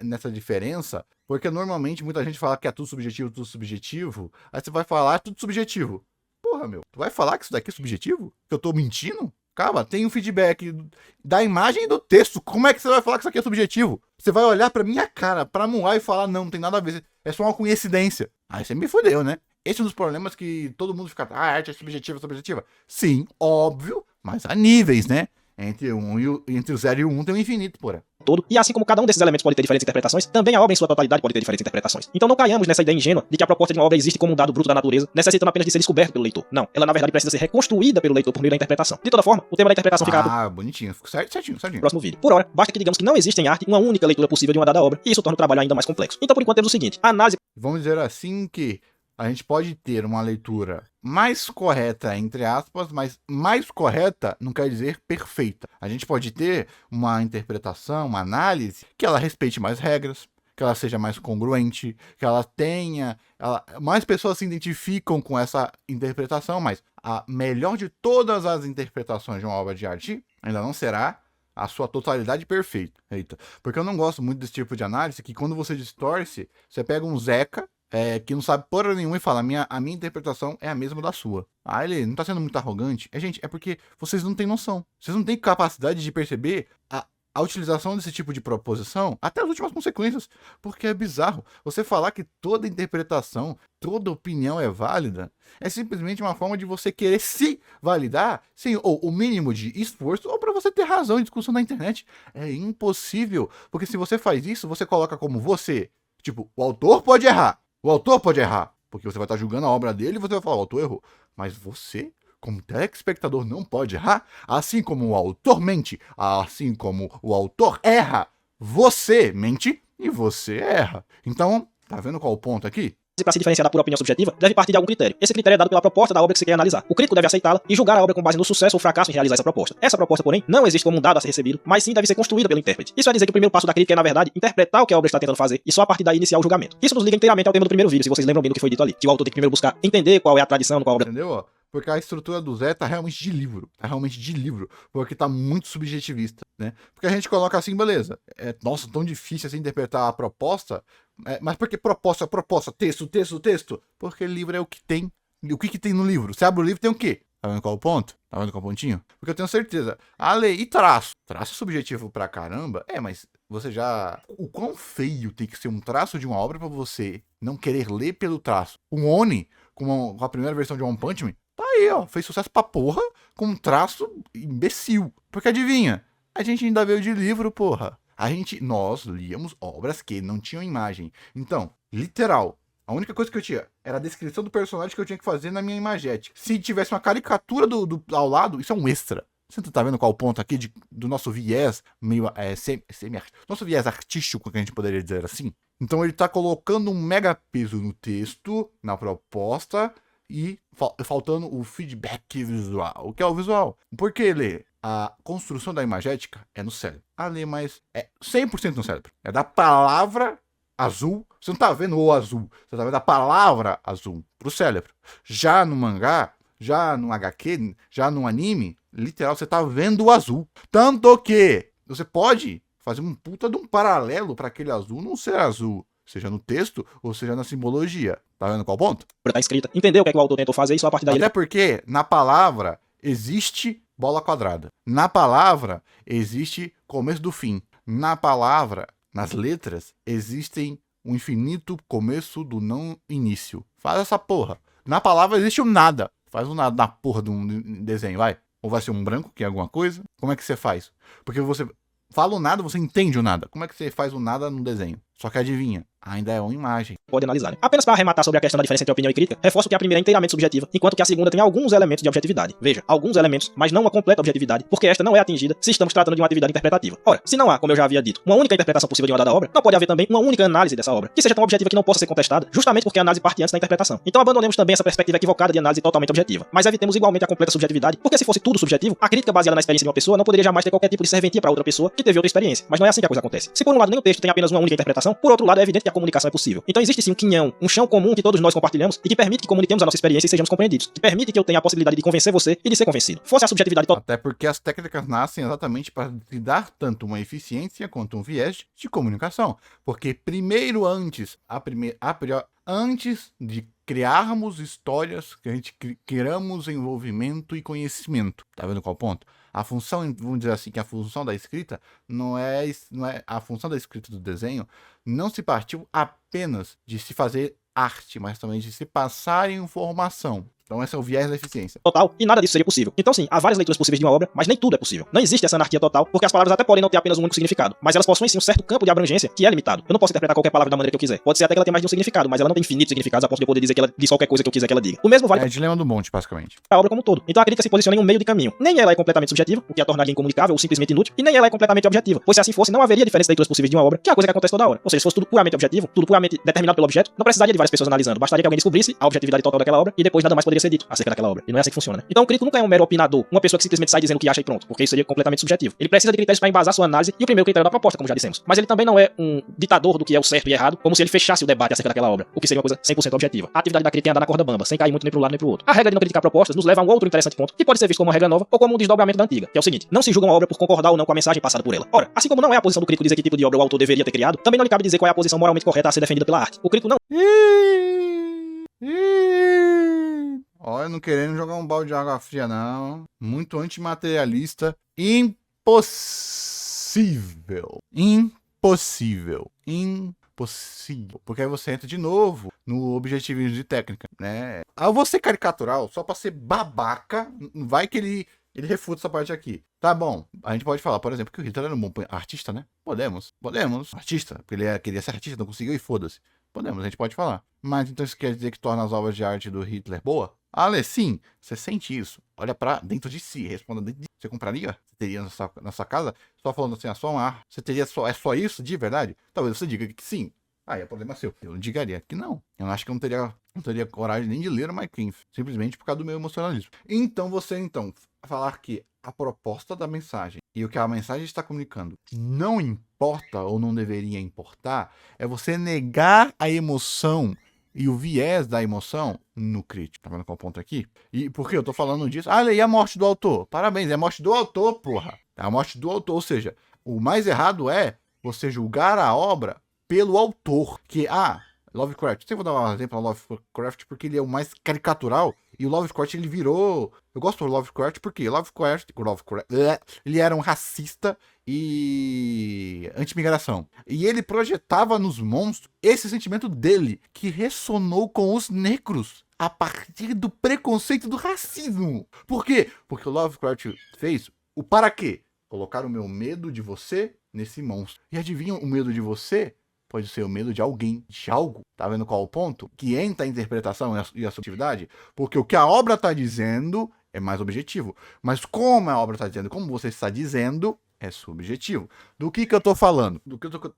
nessa diferença, porque normalmente muita gente fala que é tudo subjetivo, aí você vai falar tudo subjetivo. Porra, meu, tu vai falar que isso daqui é subjetivo? Que eu tô mentindo? Calma, tem um feedback da imagem e do texto. Como é que você vai falar que isso aqui é subjetivo? Você vai olhar pra minha cara, pra Moai e falar, não tem nada a ver, é só uma coincidência. Aí você me fodeu, né? Esse é um dos problemas que todo mundo fica, a arte é subjetiva. Sim, óbvio, mas há níveis, né? Entre o 0 e o 1 tem o infinito, porra. Todo, e assim como cada um desses elementos pode ter diferentes interpretações, também a obra em sua totalidade pode ter diferentes interpretações. Então não caiamos nessa ideia ingênua de que a proposta de uma obra existe como um dado bruto da natureza, necessitando apenas de ser descoberto pelo leitor. Não, ela na verdade precisa ser reconstruída pelo leitor por meio da interpretação. De toda forma, o tema da interpretação fica bonitinho, certinho. próximo vídeo. Por hora, basta que digamos que não existe em arte uma única leitura possível de uma dada obra, e isso torna o trabalho ainda mais complexo. Então por enquanto temos o seguinte, a análise... Vamos dizer assim que a gente pode ter uma leitura mais correta, entre aspas, mas mais correta não quer dizer perfeita. A gente pode ter uma interpretação, uma análise, que ela respeite mais regras, que ela seja mais congruente, que ela tenha... mais pessoas se identificam com essa interpretação, mas a melhor de todas as interpretações de uma obra de arte ainda não será a sua totalidade perfeita. Eita. Porque eu não gosto muito desse tipo de análise, que quando você distorce, você pega um Zeca, que não sabe porra nenhuma e fala, a minha interpretação é a mesma da sua. Ah, ele não tá sendo muito arrogante? Gente, é porque vocês não têm noção. Vocês não têm capacidade de perceber a utilização desse tipo de proposição até as últimas consequências. Porque é bizarro. Você falar que toda interpretação, toda opinião é válida, é simplesmente uma forma de você querer se validar sem o mínimo de esforço ou para você ter razão em discussão na internet. É impossível. Porque se você faz isso, você coloca como você. Tipo, o autor pode errar. O autor pode errar, porque você vai estar julgando a obra dele e você vai falar, o autor errou. Mas você, como telespectador, não pode errar. Assim como o autor mente, assim como o autor erra, você mente e você erra. Então, tá vendo qual é o ponto aqui? Para se diferenciar da pura opinião subjetiva, deve partir de algum critério. Esse critério é dado pela proposta da obra que se quer analisar. O crítico deve aceitá-la e julgar a obra com base no sucesso ou fracasso em realizar essa proposta. Essa proposta, porém, não existe como um dado a ser recebido, mas sim deve ser construída pelo intérprete. Isso é dizer que o primeiro passo da crítica é, na verdade, interpretar o que a obra está tentando fazer e só a partir daí iniciar o julgamento. Isso nos liga inteiramente ao tema do primeiro vídeo, se vocês lembram bem do que foi dito ali. Que o autor tem que primeiro buscar entender qual é a tradição, qual a obra... Entendeu? Porque a estrutura do Zé tá realmente de livro. Porque tá muito subjetivista, né? Porque a gente coloca assim, beleza. Nossa, tão difícil assim interpretar a proposta. Mas por que proposta? Texto? Porque livro é o que tem. O que tem no livro? Você abre o livro, tem o quê? Tá vendo qual é o ponto? Tá vendo qual é o pontinho? Porque eu tenho certeza. A lei e traço. Traço é subjetivo pra caramba. Mas você já... O quão feio tem que ser um traço de uma obra pra você não querer ler pelo traço? Um Oni, com a primeira versão de One Punch Man, tá aí, ó. Fez sucesso pra porra com um traço imbecil. Porque adivinha? A gente ainda veio de livro, porra. Nós líamos obras que não tinham imagem. Então, literal, a única coisa que eu tinha era a descrição do personagem que eu tinha que fazer na minha imagética. Se tivesse uma caricatura ao lado, isso é um extra. Você tá vendo qual o ponto aqui do nosso viés meio nosso viés artístico, que a gente poderia dizer assim? Então ele tá colocando um mega peso no texto, na proposta, e faltando o feedback visual. O que é o visual? Porque Lê, a construção da imagética é no cérebro. Lê, mas é 100% no cérebro. É da palavra azul. Você não tá vendo o azul. Você tá vendo a palavra azul pro cérebro. Já no mangá, já no HQ, já no anime, literal, você tá vendo o azul. Tanto que você pode fazer um puta de um paralelo para aquele azul não ser azul. Seja no texto ou seja na simbologia. Tá vendo qual ponto? Tá escrita. Entendeu o que é que o autor tentou fazer e só a partir daí... Até porque na palavra existe bola quadrada. Na palavra existe começo do fim. Na palavra, nas letras, existem um infinito começo do não início. Faz essa porra. Na palavra existe um nada. Faz um nada na porra de um desenho, vai. Ou vai ser um branco, que é alguma coisa. Como é que você faz? Porque você fala o nada, você entende o nada. Como é que você faz o nada no desenho? Só que adivinha, ainda é uma imagem. Pode analisar, né? Apenas para arrematar sobre a questão da diferença entre opinião e crítica, reforço que a primeira é inteiramente subjetiva, enquanto que a segunda tem alguns elementos de objetividade. Veja, alguns elementos, mas não uma completa objetividade, porque esta não é atingida se estamos tratando de uma atividade interpretativa. Ora, se não há, como eu já havia dito, uma única interpretação possível de uma dada obra, não pode haver também uma única análise dessa obra, que seja tão objetiva que não possa ser contestada, justamente porque a análise parte antes da interpretação. Então abandonemos também essa perspectiva equivocada de análise totalmente objetiva, mas evitemos igualmente a completa subjetividade, porque se fosse tudo subjetivo, a crítica baseada na experiência de uma pessoa não poderia jamais ter qualquer tipo de serventia para outra pessoa que teve outra experiência. Mas não é assim que a coisa acontece. Se por um lado nem o texto tem apenas uma única interpretação, por outro lado é evidente que a comunicação é possível. Então existe sim um quinhão, um chão comum que todos nós compartilhamos e que permite que comuniquemos a nossa experiência e sejamos compreendidos. Que permite que eu tenha a possibilidade de convencer você e de ser convencido. Fosse a subjetividade total. Até porque as técnicas nascem exatamente para te dar tanto uma eficiência quanto um viés de comunicação. Porque primeiro, antes de criarmos histórias, que a gente criamos envolvimento e conhecimento. Tá vendo qual ponto? A função, vamos dizer assim, que a função da escrita não é a função da escrita do desenho não se partiu apenas de se fazer arte, mas também de se passar informação. Então esse é o viés da eficiência. Total, e nada disso seria possível. Então sim, há várias leituras possíveis de uma obra, mas nem tudo é possível. Não existe essa anarquia total, porque as palavras até podem não ter apenas um único significado, mas elas possuem sim um certo campo de abrangência que é limitado. Eu não posso interpretar qualquer palavra da maneira que eu quiser. Pode ser até que ela tenha mais de um significado, mas ela não tem infinitos significados a ponto de eu poder dizer que ela diz qualquer coisa que eu quiser que ela diga. O mesmo vale É dilema do monte, basicamente. para a obra como um todo. Então a crítica se posiciona em um meio de caminho. Nem ela é completamente subjetiva, o que a tornaria incomunicável ou simplesmente inútil, e nem ela é completamente objetiva, pois se assim fosse, não haveria diferentes leituras possíveis de uma obra, que é a coisa que acontece toda hora. Ou seja, se fosse tudo puramente objetivo, tudo puramente determinado pelo objeto, não precisaria de várias pessoas analisando, bastaria que alguém descobrisse a objetividade total daquela obra e depois nada mais poderia ser dito acerca daquela obra. E não é assim que funciona, né? Então o crítico nunca é um mero opinador, uma pessoa que simplesmente sai dizendo o que acha e pronto, porque isso seria completamente subjetivo. Ele precisa de critérios para embasar sua análise, e o primeiro critério é da proposta, como já dissemos. Mas ele também não é um ditador do que é o certo e errado, como se ele fechasse o debate acerca daquela obra, o que seria uma coisa 100% objetiva. A atividade da crítica é andar na corda bamba, sem cair muito nem pro lado nem pro outro. A regra de não criticar propostas nos leva a um outro interessante ponto, que pode ser visto como uma regra nova ou como um desdobramento da antiga, que é o seguinte: não se julga uma obra por concordar ou não com a mensagem passada por ela. Ora, assim como não é a posição do crítico dizer que tipo de obra o autor deveria ter criado, também não lhe cabe dizer qual é a posição moralmente correta a ser defendida pela arte. O crítico não Olha, não querendo jogar um balde de água fria, não. Muito antimaterialista. Impossível. Impossível. Impossível. Porque aí você entra de novo no objetivismo de técnica, né? Ao você caricatural, só pra ser babaca, vai que ele refuta essa parte aqui. Tá bom, a gente pode falar, por exemplo, que o Hitler era um bom artista, né? Podemos. Artista, porque ele queria ser artista, não conseguiu e foda-se. Podemos, a gente pode falar. Mas então isso quer dizer que torna as obras de arte do Hitler boa? Ale, sim, você sente isso. Olha pra dentro de si, responda dentro de si. Você compraria? Você teria na sua casa? Só falando assim, a sua arte. Você teria é só isso de verdade? Talvez você diga que sim. Aí é problema seu. Eu digaria que não. Eu acho que eu não teria coragem nem de ler o Mein Kampf. Simplesmente por causa do meu emocionalismo. Então falar que a proposta da mensagem e o que a mensagem está comunicando não importa ou não deveria importar, é você negar a emoção e o viés da emoção no crítico. Tá vendo qual ponto aqui? E por que eu tô falando disso? Ah, e a morte do autor? Parabéns, é a morte do autor, porra. É a morte do autor, ou seja, o mais errado é você julgar a obra pelo autor. Que, Lovecraft. Eu vou dar um exemplo ao Lovecraft porque ele é o mais caricatural. E o Lovecraft, ele virou... Eu gosto do Lovecraft porque Lovecraft ele era um racista e anti-migração. E ele projetava nos monstros esse sentimento dele, que ressonou com os negros a partir do preconceito do racismo. Por quê? Porque o Lovecraft fez o para quê? Colocar o meu medo de você nesse monstro. E adivinha, o medo de você pode ser o medo de alguém, de algo. Tá vendo qual é o ponto? Que entra a interpretação e a subjetividade. Porque o que a obra está dizendo é mais objetivo. Mas como a obra está dizendo, como você está dizendo, é subjetivo. Do que eu estou falando?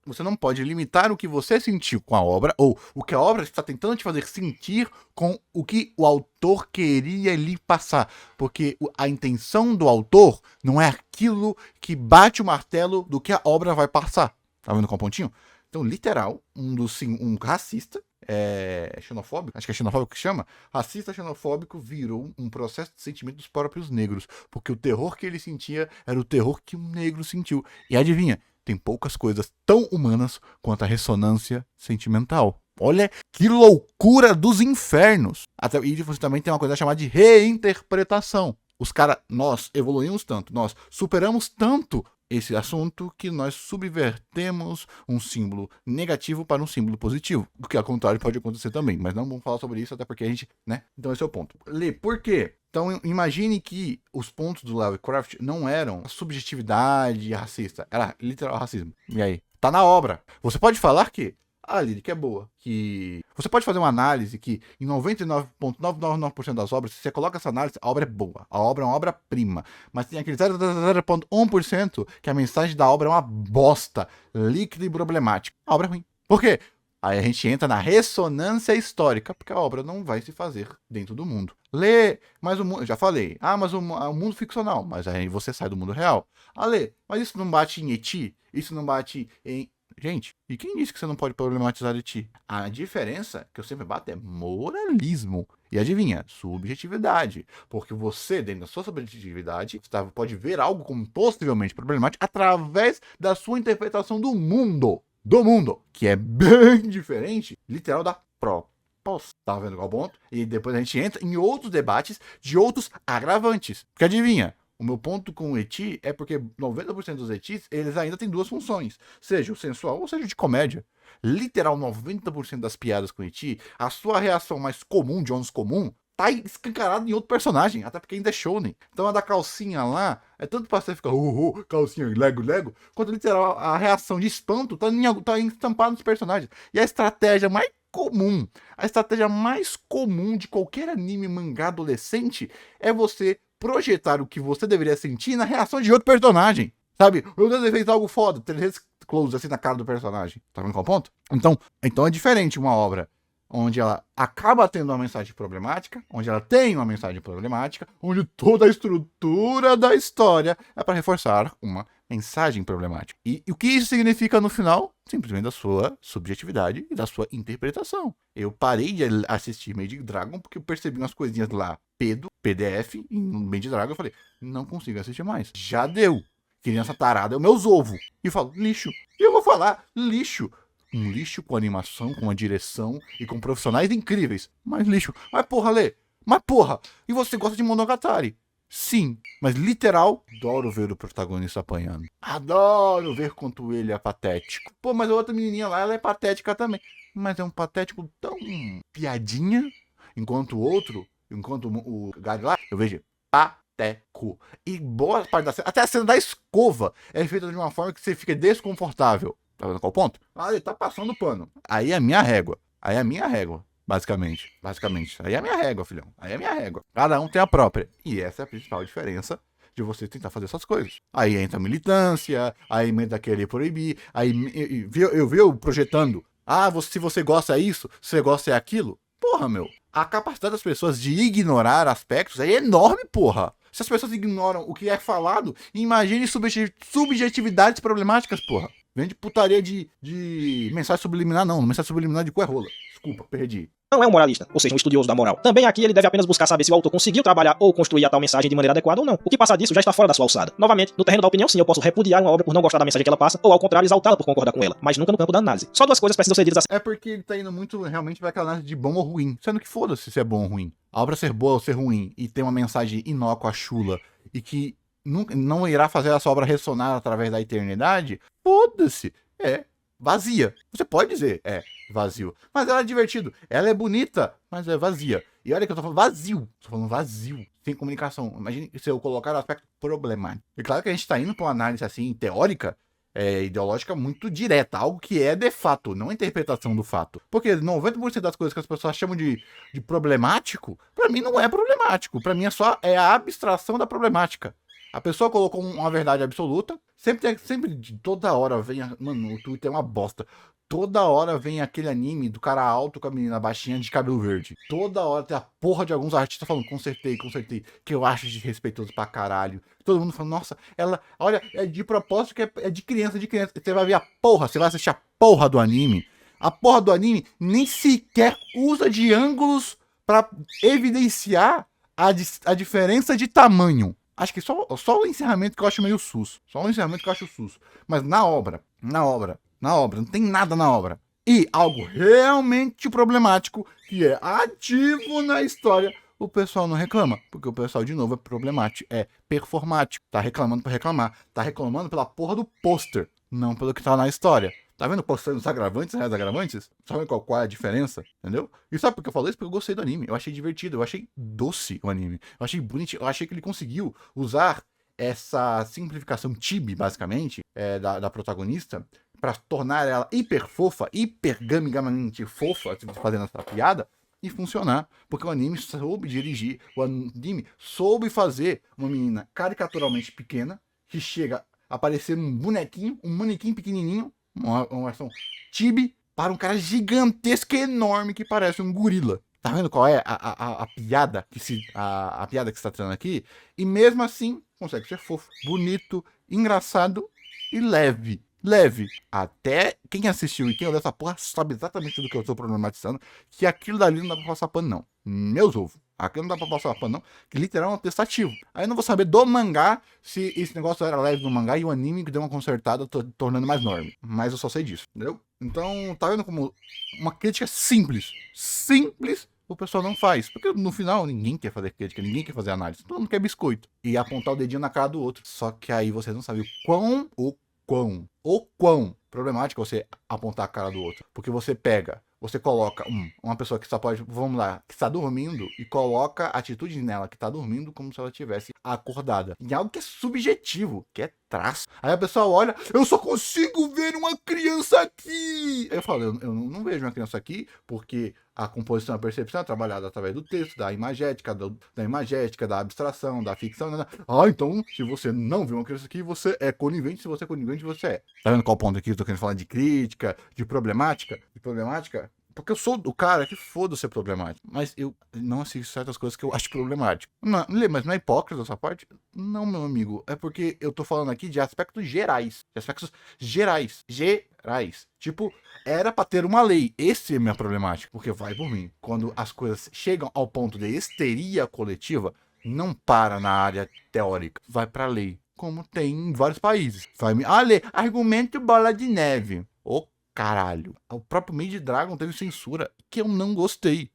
Você não pode limitar o que você sentiu com a obra, ou o que a obra está tentando te fazer sentir com o que o autor queria lhe passar. Porque a intenção do autor não é aquilo que bate o martelo do que a obra vai passar. Tá vendo qual é o pontinho? Então, literal, um racista, xenofóbico, acho que é xenofóbico que chama, racista xenofóbico virou um processo de sentimento dos próprios negros, porque o terror que ele sentia era o terror que um negro sentiu. E adivinha, tem poucas coisas tão humanas quanto a ressonância sentimental. Olha que loucura dos infernos! E você também tem uma coisa chamada de reinterpretação. Nós evoluímos tanto, nós superamos tanto esse assunto que nós subvertemos um símbolo negativo para um símbolo positivo. O que ao contrário pode acontecer também, mas não vamos falar sobre isso até porque a gente, né? Então esse é o ponto. Por quê? Então imagine que os pontos do Lovecraft não eram a subjetividade racista, era literal racismo. E aí? Tá na obra. Você pode falar que a lírica é boa, que você pode fazer uma análise que em 99,999% das obras, se você coloca essa análise, a obra é boa, a obra é uma obra-prima, mas tem aquele 0,1% que a mensagem da obra é uma bosta, líquida e problemática. A obra é ruim. Por quê? Aí a gente entra na ressonância histórica, porque a obra não vai se fazer dentro do mundo. Mas o mundo, já falei, mas o mundo ficcional, mas aí você sai do mundo real. Mas isso não bate em Eti? Isso não bate em Gente, e quem disse que você não pode problematizar Eti? A diferença que eu sempre bato é moralismo. E adivinha? Subjetividade. Porque você, dentro da sua subjetividade, pode ver algo como possivelmente problemático através da sua interpretação do mundo. Do mundo. Que é bem diferente, literal, da proposta. Tá vendo qual ponto? E depois a gente entra em outros debates de outros agravantes. Porque adivinha? O meu ponto com o eti é porque 90% dos etis, eles ainda têm duas funções. Seja o sensual ou seja o de comédia. Literal, 90% das piadas com eti, a sua reação mais comum, de ônus comum, tá escancarada em outro personagem. Até porque ainda é shounen. Então a da calcinha lá, é tanto pra você ficar, calcinha, lego, lego, quanto literal, a reação de espanto tá estampada nos personagens. E a estratégia mais comum, a estratégia mais comum de qualquer anime, mangá adolescente é você projetar o que você deveria sentir na reação de outro personagem. Sabe? Meu Deus, ele fez algo foda. 300 close assim na cara do personagem. Tá vendo qual ponto? Então é diferente uma obra onde ela acaba tendo uma mensagem problemática, onde ela tem uma mensagem problemática, onde toda a estrutura da história é para reforçar uma mensagem problemática. E o que isso significa no final? Simplesmente da sua subjetividade e da sua interpretação. Eu parei de assistir Made Dragon porque eu percebi umas coisinhas lá, PDF, em Made Dragon, eu falei, não consigo assistir mais. Já deu. Criança tarada é o meus ovos. E eu falo, lixo. E eu vou falar, lixo. Um lixo com animação, com uma direção e com profissionais incríveis. Mas lixo. Mas porra, Lê. Mas porra. E você gosta de Monogatari? Sim. Mas literal, adoro ver o protagonista apanhando. Adoro ver quanto ele é patético. Pô, mas a outra menininha lá, ela é patética também. Mas é um patético tão piadinha. Enquanto o Gary lá, eu vejo patético. E boa parte da cena, até a cena da escova, é feita de uma forma que você fica desconfortável. Tá vendo qual ponto? Ah, ele tá passando pano. Aí é a minha régua. Basicamente. Aí é a minha régua, filhão. Aí é a minha régua. Cada um tem a própria. E essa é a principal diferença de você tentar fazer essas coisas. Aí entra a militância, aí entra querer proibir, aí eu vi projetando. Ah, se você gosta disso, se você gosta é aquilo. Porra, meu. A capacidade das pessoas de ignorar aspectos é enorme, porra. Se as pessoas ignoram o que é falado, imagine subjetividades problemáticas, porra. Vem de putaria de mensagem subliminar, não. Mensagem subliminar de cu é rola. Desculpa, perdi. Não é um moralista, ou seja, um estudioso da moral. Também aqui ele deve apenas buscar saber se o autor conseguiu trabalhar ou construir a tal mensagem de maneira adequada ou não. O que passar disso já está fora da sua alçada. Novamente, no terreno da opinião, sim, eu posso repudiar uma obra por não gostar da mensagem que ela passa, ou ao contrário, exaltá-la por concordar com ela, mas nunca no campo da análise. Só duas coisas precisam ser ditas assim. É porque ele tá indo muito realmente pra aquela análise de bom ou ruim. Sendo que foda-se se é bom ou ruim. A obra ser boa ou ser ruim e ter uma mensagem inócua, chula, e que não irá fazer essa obra ressonar através da eternidade, foda-se. É vazia. Você pode dizer, é vazio. Mas ela é divertido. Ela é bonita, mas é vazia. E olha que eu tô falando vazio. Tô falando vazio. Sem comunicação. Imagine se eu colocar o aspecto problemático. E claro que a gente tá indo pra uma análise assim, teórica, ideológica muito direta. Algo que é de fato, não a interpretação do fato. Porque 90% das coisas que as pessoas chamam de problemático, pra mim não é problemático. Pra mim é a abstração da problemática. A pessoa colocou uma verdade absoluta. Sempre, toda hora vem. Mano, o Twitter é uma bosta. Toda hora vem aquele anime do cara alto com a menina baixinha de cabelo verde. Toda hora tem a porra de alguns artistas falando, consertei. Que eu acho desrespeitoso pra caralho. Todo mundo falando, nossa, ela, olha, é de propósito que é de criança. Você vai ver a porra, você vai assistir a porra do anime. A porra do anime nem sequer usa de ângulos pra evidenciar a diferença de tamanho. Acho que só o encerramento que eu acho meio sus. Só o encerramento que eu acho sus. Mas na obra, não tem nada na obra. E algo realmente problemático, que é ativo na história, o pessoal não reclama. Porque o pessoal, de novo, é problemático, é performático. Tá reclamando por reclamar. Tá reclamando pela porra do pôster, não pelo que tá na história. Tá vendo o pôster dos agravantes e agravantes? Sabe qual é a diferença? Entendeu? E sabe por que eu falei isso? Porque eu gostei do anime. Eu achei divertido, eu achei doce o anime. Eu achei bonitinho, eu achei que ele conseguiu usar essa simplificação chibi, basicamente, da protagonista, pra tornar ela hiper fofa, hiper gamigamamente fofa, fazendo essa piada, e funcionar. Porque o anime soube dirigir, o anime soube fazer uma menina caricaturalmente pequena, que chega a parecer um bonequinho, um manequim pequenininho, uma versão chibi, para um cara gigantesco, enorme, que parece um gorila. Tá vendo qual é a piada a piada que está trazendo aqui? E mesmo assim, consegue ser fofo, bonito, engraçado e leve. leve. Até quem assistiu e quem olhou essa porra sabe exatamente do que eu tô problematizando, que aquilo dali não dá pra passar pano, não. Meus ovos. Aquilo não dá pra passar pano, não. Que literal é um testativo. Aí eu não vou saber do mangá se esse negócio era leve no mangá e o anime que deu uma consertada tornando mais norme. Mas eu só sei disso, entendeu? Então, tá vendo como uma crítica simples. Simples. O pessoal não faz. Porque no final ninguém quer fazer crítica, ninguém quer fazer análise. Todo mundo quer biscoito. E apontar o dedinho na cara do outro. Só que aí vocês não sabem o quão problemático você apontar a cara do outro. Porque você coloca uma pessoa que só pode, vamos lá, que está dormindo e coloca a atitude nela que está dormindo como se ela estivesse acordada. Em algo que é subjetivo, que é traço. Aí a pessoa olha, eu só consigo ver uma criança aqui. Aí eu falo, eu não vejo uma criança aqui porque a composição e a percepção é trabalhada através do texto, da imagética, da abstração, da ficção. Então, se você não viu uma criança aqui, você é conivente. Se você é conivente, você é. Tá vendo qual ponto aqui? Eu tô querendo falar de crítica, de problemática? Porque eu sou o cara que foda ser problemático. Mas eu não assisto certas coisas que eu acho problemático. Mas não é hipócrita essa parte? Não, meu amigo. É porque eu tô falando aqui de aspectos gerais. Gerais. Tipo, era pra ter uma lei. Esse é minha problemática. Porque vai por mim. Quando as coisas chegam ao ponto de histeria coletiva, não para na área teórica. Vai pra lei. Como tem em vários países. Lei. Argumento bola de neve. Caralho. O próprio Made Dragon teve censura que eu não gostei.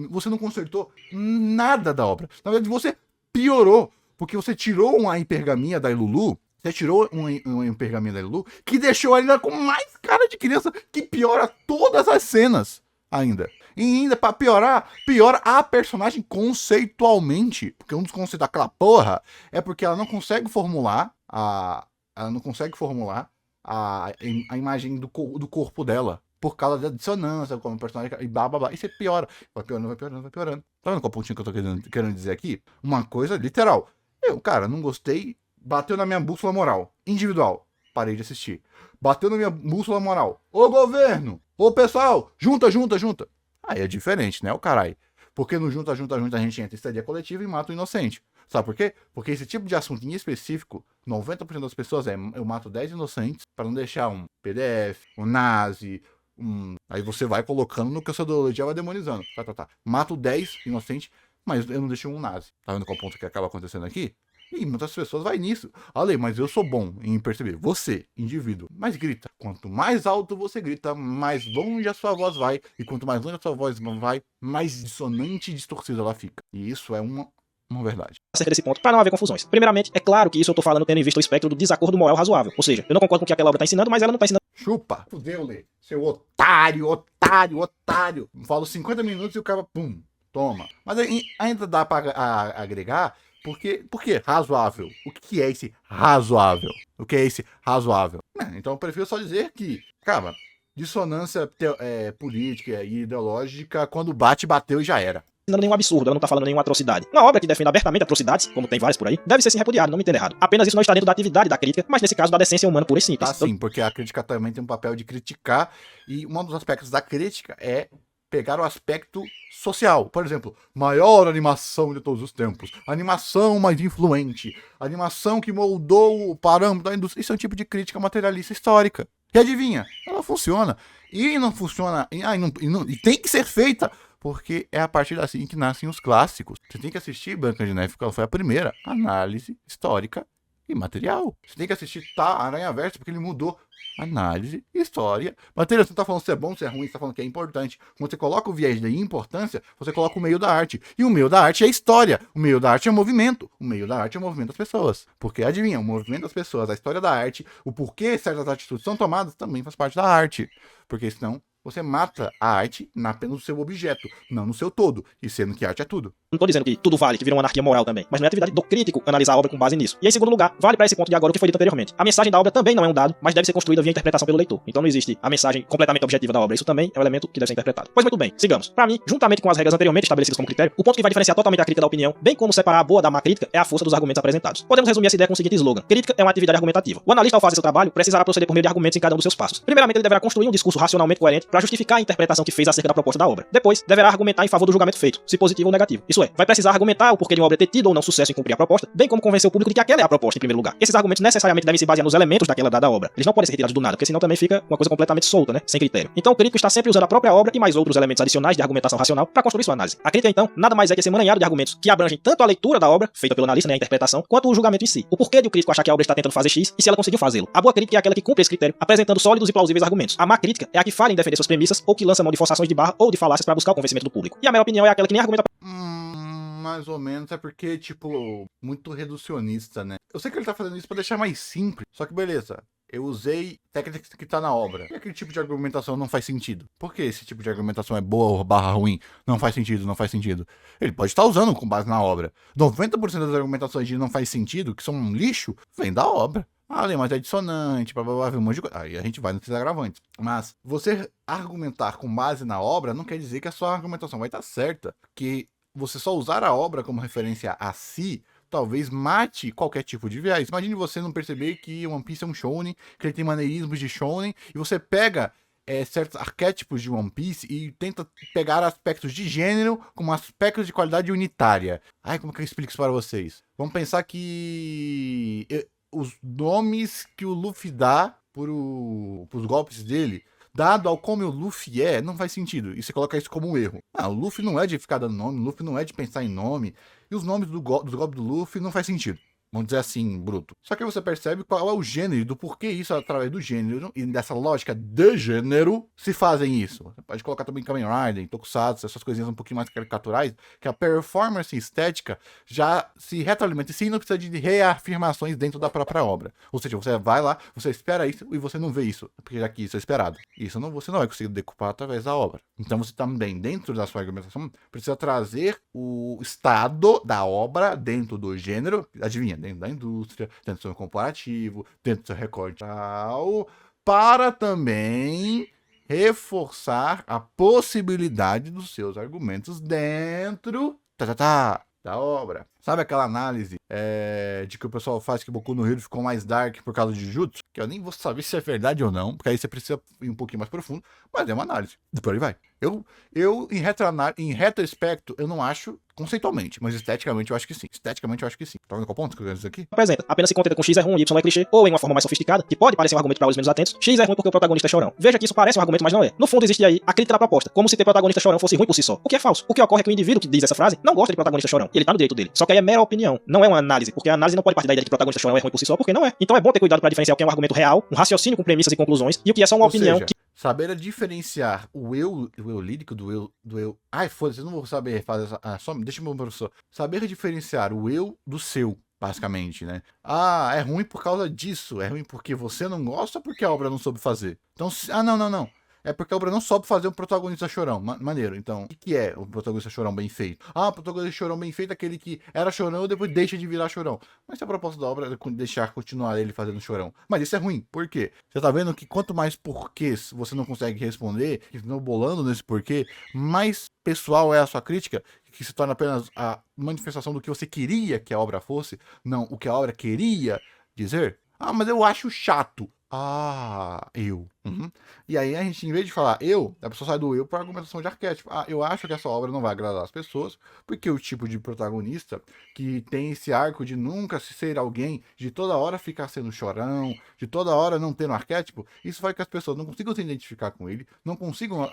Você não consertou nada da obra. Na verdade, você piorou. Porque você tirou uma hipergamia da Ilulu. Uma hipergamia da Ilulu que deixou ela ainda com mais cara de criança, que piora todas as cenas ainda. E ainda, pra piorar, piora a personagem conceitualmente. Porque um dos conceitos daquela porra é porque ela não consegue formular a imagem do corpo dela. Por causa da dissonância, como personagem, e blá blá blá. E você piora. Vai piorando. Tá vendo qual pontinho que eu tô querendo dizer aqui? Uma coisa literal. Cara, não gostei. Bateu na minha bússola moral. Individual. Parei de assistir. Bateu na minha bússola moral. Ô governo! Ô pessoal! Junta! Aí é diferente, né, o caralho? Porque no junta, a gente entra em histeria coletiva e mata o inocente. Sabe por quê? Porque esse tipo de assunto em específico, 90% das pessoas eu mato 10 inocentes para não deixar um PDF, um nazi, Aí você vai colocando no que a sua ideologia vai demonizando. Tá. Mato 10 inocentes, mas eu não deixo um nazi. Tá vendo qual ponto que acaba acontecendo aqui? E muitas pessoas vai nisso. Olha, mas eu sou bom em perceber. Você, indivíduo, mas grita. Quanto mais alto você grita, mais longe a sua voz vai. E quanto mais longe a sua voz vai, mais dissonante e distorcida ela fica. E isso é uma verdade. Acerca desse ponto, para não haver confusões. Primeiramente, é claro que isso eu tô falando tendo em vista o espectro do desacordo moral razoável. Ou seja, eu não concordo com o que aquela obra tá ensinando, mas ela não tá ensinando. Chupa! Fudeu, Lê. Seu otário. Falo 50 minutos e o cara, pum, toma. Mas ainda dá pra agregar. Por que razoável? O que é esse razoável? Então eu prefiro só dizer que, cara, dissonância política e ideológica, quando bateu e já era. Não nenhum absurdo, ela não tá falando nenhuma atrocidade. Uma obra que defende abertamente atrocidades, como tem várias por aí, deve ser sim repudiada, não me entenda errado. Apenas isso não está dentro da atividade da crítica, mas nesse caso da decência humana pura e simples. Tá sim, porque a crítica também tem um papel de criticar, e um dos aspectos da crítica é pegar o aspecto social. Por exemplo, maior animação de todos os tempos, animação mais influente, animação que moldou o parâmetro da indústria. Isso é um tipo de crítica materialista histórica. E adivinha? Ela funciona. E não funciona, e tem que ser feita, porque é a partir assim que nascem os clássicos. Você tem que assistir Branca de Neve, porque ela foi a primeira análise histórica e material. Você tem que assistir Aranha Verso, porque ele mudou análise, história, material. Você não tá falando se é bom, se é ruim, você tá falando que é importante. Quando você coloca o viés da importância, você coloca o meio da arte. E o meio da arte é história. O meio da arte é movimento. O meio da arte é o movimento das pessoas. Porque, adivinha, o movimento das pessoas, a história da arte, o porquê certas atitudes são tomadas, também faz parte da arte. Porque senão você mata a arte apenas no seu objeto, não no seu todo, e sendo que arte é tudo. Não tô dizendo que tudo vale, que vira uma anarquia moral também, mas não é atividade do crítico analisar a obra com base nisso. E em segundo lugar, vale para esse ponto de agora o que foi dito anteriormente. A mensagem da obra também não é um dado, mas deve ser construída via interpretação pelo leitor. Então não existe a mensagem completamente objetiva da obra, isso também é um elemento que deve ser interpretado. Pois muito bem, sigamos. Para mim, juntamente com as regras anteriormente estabelecidas como critério, o ponto que vai diferenciar totalmente a crítica da opinião, bem como separar a boa da má crítica, é a força dos argumentos apresentados. Podemos resumir essa ideia com o seguinte slogan: crítica é uma atividade argumentativa. O analista, ao fazer seu trabalho, precisará proceder por meio de argumentos em cada um dos seus passos. Primeiramente, ele deverá construir um discurso racionalmente coerente para justificar a interpretação que fez acerca da proposta da obra. Depois, deverá argumentar em favor do julgamento feito, se positivo ou negativo. Isso é, é, vai precisar argumentar o porquê de uma obra ter tido ou não sucesso em cumprir a proposta, bem como convencer o público de que aquela é a proposta em primeiro lugar. Esses argumentos necessariamente devem se basear nos elementos daquela dada obra. Eles não podem ser retirados do nada, porque senão também fica uma coisa completamente solta, né? Sem critério. Então o crítico está sempre usando a própria obra e mais outros elementos adicionais de argumentação racional para construir sua análise. A crítica, então, nada mais é que esse emaranhado de argumentos que abrangem tanto a leitura da obra, feita pelo analista, né, a interpretação, quanto o julgamento em si. O porquê de o crítico achar que a obra está tentando fazer X e se ela conseguiu fazê-lo. A boa crítica é aquela que cumpre esse critério, apresentando sólidos e plausíveis argumentos. A má crítica é a que falha em defender suas premissas ou que lança mão de forçações de barra ou de falácias para buscar o convencimento do público. E a melhor opinião é aquela que nem argumenta. Mais ou menos, é porque, tipo, muito reducionista, né? Eu sei que ele tá fazendo isso pra deixar mais simples, só que beleza. Eu usei técnicas que tá na obra. E aquele tipo de argumentação não faz sentido. Por que esse tipo de argumentação é boa ou barra ruim? Não faz sentido, não faz sentido. Ele pode estar usando com base na obra. 90% das argumentações de não faz sentido, que são um lixo, vem da obra. Ah, mas é dissonante, blá, blá, blá, um monte de coisa. Aí a gente vai nos agravantes. Mas você argumentar com base na obra não quer dizer que a sua argumentação vai estar certa. Porque você só usar a obra como referência a si talvez mate qualquer tipo de viés. Imagine você não perceber que One Piece é um shounen, que ele tem maneirismos de shounen, e você pega certos arquétipos de One Piece e tenta pegar aspectos de gênero como aspectos de qualidade unitária. Ai, como que eu explico isso para vocês? Vamos pensar que os nomes que o Luffy dá pros golpes dele, dado ao como o Luffy não faz sentido. E você coloca isso como um erro. O Luffy não é de ficar dando nome, o Luffy não é de pensar em nome. E os nomes dos golpes do Luffy não faz sentido. Vamos dizer assim, bruto. Só que aí você percebe qual é o gênero, do porquê isso, através do gênero, e dessa lógica de gênero, se fazem isso. Você pode colocar também Kamen Rider, Tokusatsu, essas coisinhas um pouquinho mais caricaturais, que a performance estética já se retroalimenta, e sim, não precisa de reafirmações dentro da própria obra. Ou seja, você vai lá, você espera isso, e você não vê isso, porque já que isso é esperado. Isso você não vai conseguir decupar através da obra. Então você também, dentro da sua argumentação, precisa trazer o estado da obra dentro do gênero, adivinha, dentro da indústria, dentro do seu comparativo, dentro do seu recorte tal, para também reforçar a possibilidade dos seus argumentos dentro da obra. Sabe aquela análise de que o pessoal faz que Boku no Hero ficou mais dark por causa de Jutsu? Que eu nem vou saber se é verdade ou não, porque aí você precisa ir um pouquinho mais profundo, mas é uma análise. Depois ele vai. Eu em retrospecto, eu não acho conceitualmente, mas esteticamente eu acho que sim. Esteticamente eu acho que sim. Tá vendo qual ponto que eu quero dizer aqui? Apresenta. Apenas se contenta com X é ruim, Y é clichê, ou em uma forma mais sofisticada, que pode parecer um argumento para olhos menos atentos, X é ruim porque o protagonista é chorão. Veja que isso parece um argumento, mas não é. No fundo existe aí a crítica da proposta, como se ter protagonista chorão fosse ruim por si só. O que é falso. O que ocorre é que o indivíduo que diz essa frase não gosta de protagonista chorão. E ele tá no direito dele. Só que aí é mera opinião, não é uma análise, porque a análise não pode partir da ideia de que protagonista chorão é ruim por si só, porque não é. Então é bom ter cuidado para diferenciar o que é um argumento real, um raciocínio com premissas e conclusões, e o que é só uma opinião que... Saber diferenciar o eu lírico do eu. Ai, foda-se, eu não vou saber fazer só deixa meu professor. Saber diferenciar o eu do seu, basicamente, né? É ruim por causa disso. É ruim porque você não gosta ou porque a obra não soube fazer? Então, não. É porque a obra não soube fazer um protagonista chorão. Maneiro. Então, o que é o protagonista chorão bem feito? O protagonista chorão bem feito é aquele que era chorão e depois deixa de virar chorão. Mas se a proposta da obra é deixar continuar ele fazendo chorão. Mas isso é ruim. Por quê? Você tá vendo que quanto mais porquês você não consegue responder, não bolando nesse porquê, mais pessoal é a sua crítica, que se torna apenas a manifestação do que você queria que a obra fosse, não o que a obra queria dizer. Mas eu acho chato. Eu. E aí a gente, em vez de falar a pessoa sai do eu para argumentação de arquétipo. Eu acho que essa obra não vai agradar as pessoas, porque o tipo de protagonista que tem esse arco de nunca ser alguém, de toda hora ficar sendo chorão, de toda hora não ter um arquétipo, isso faz que as pessoas não consigam se identificar com ele, não consigam...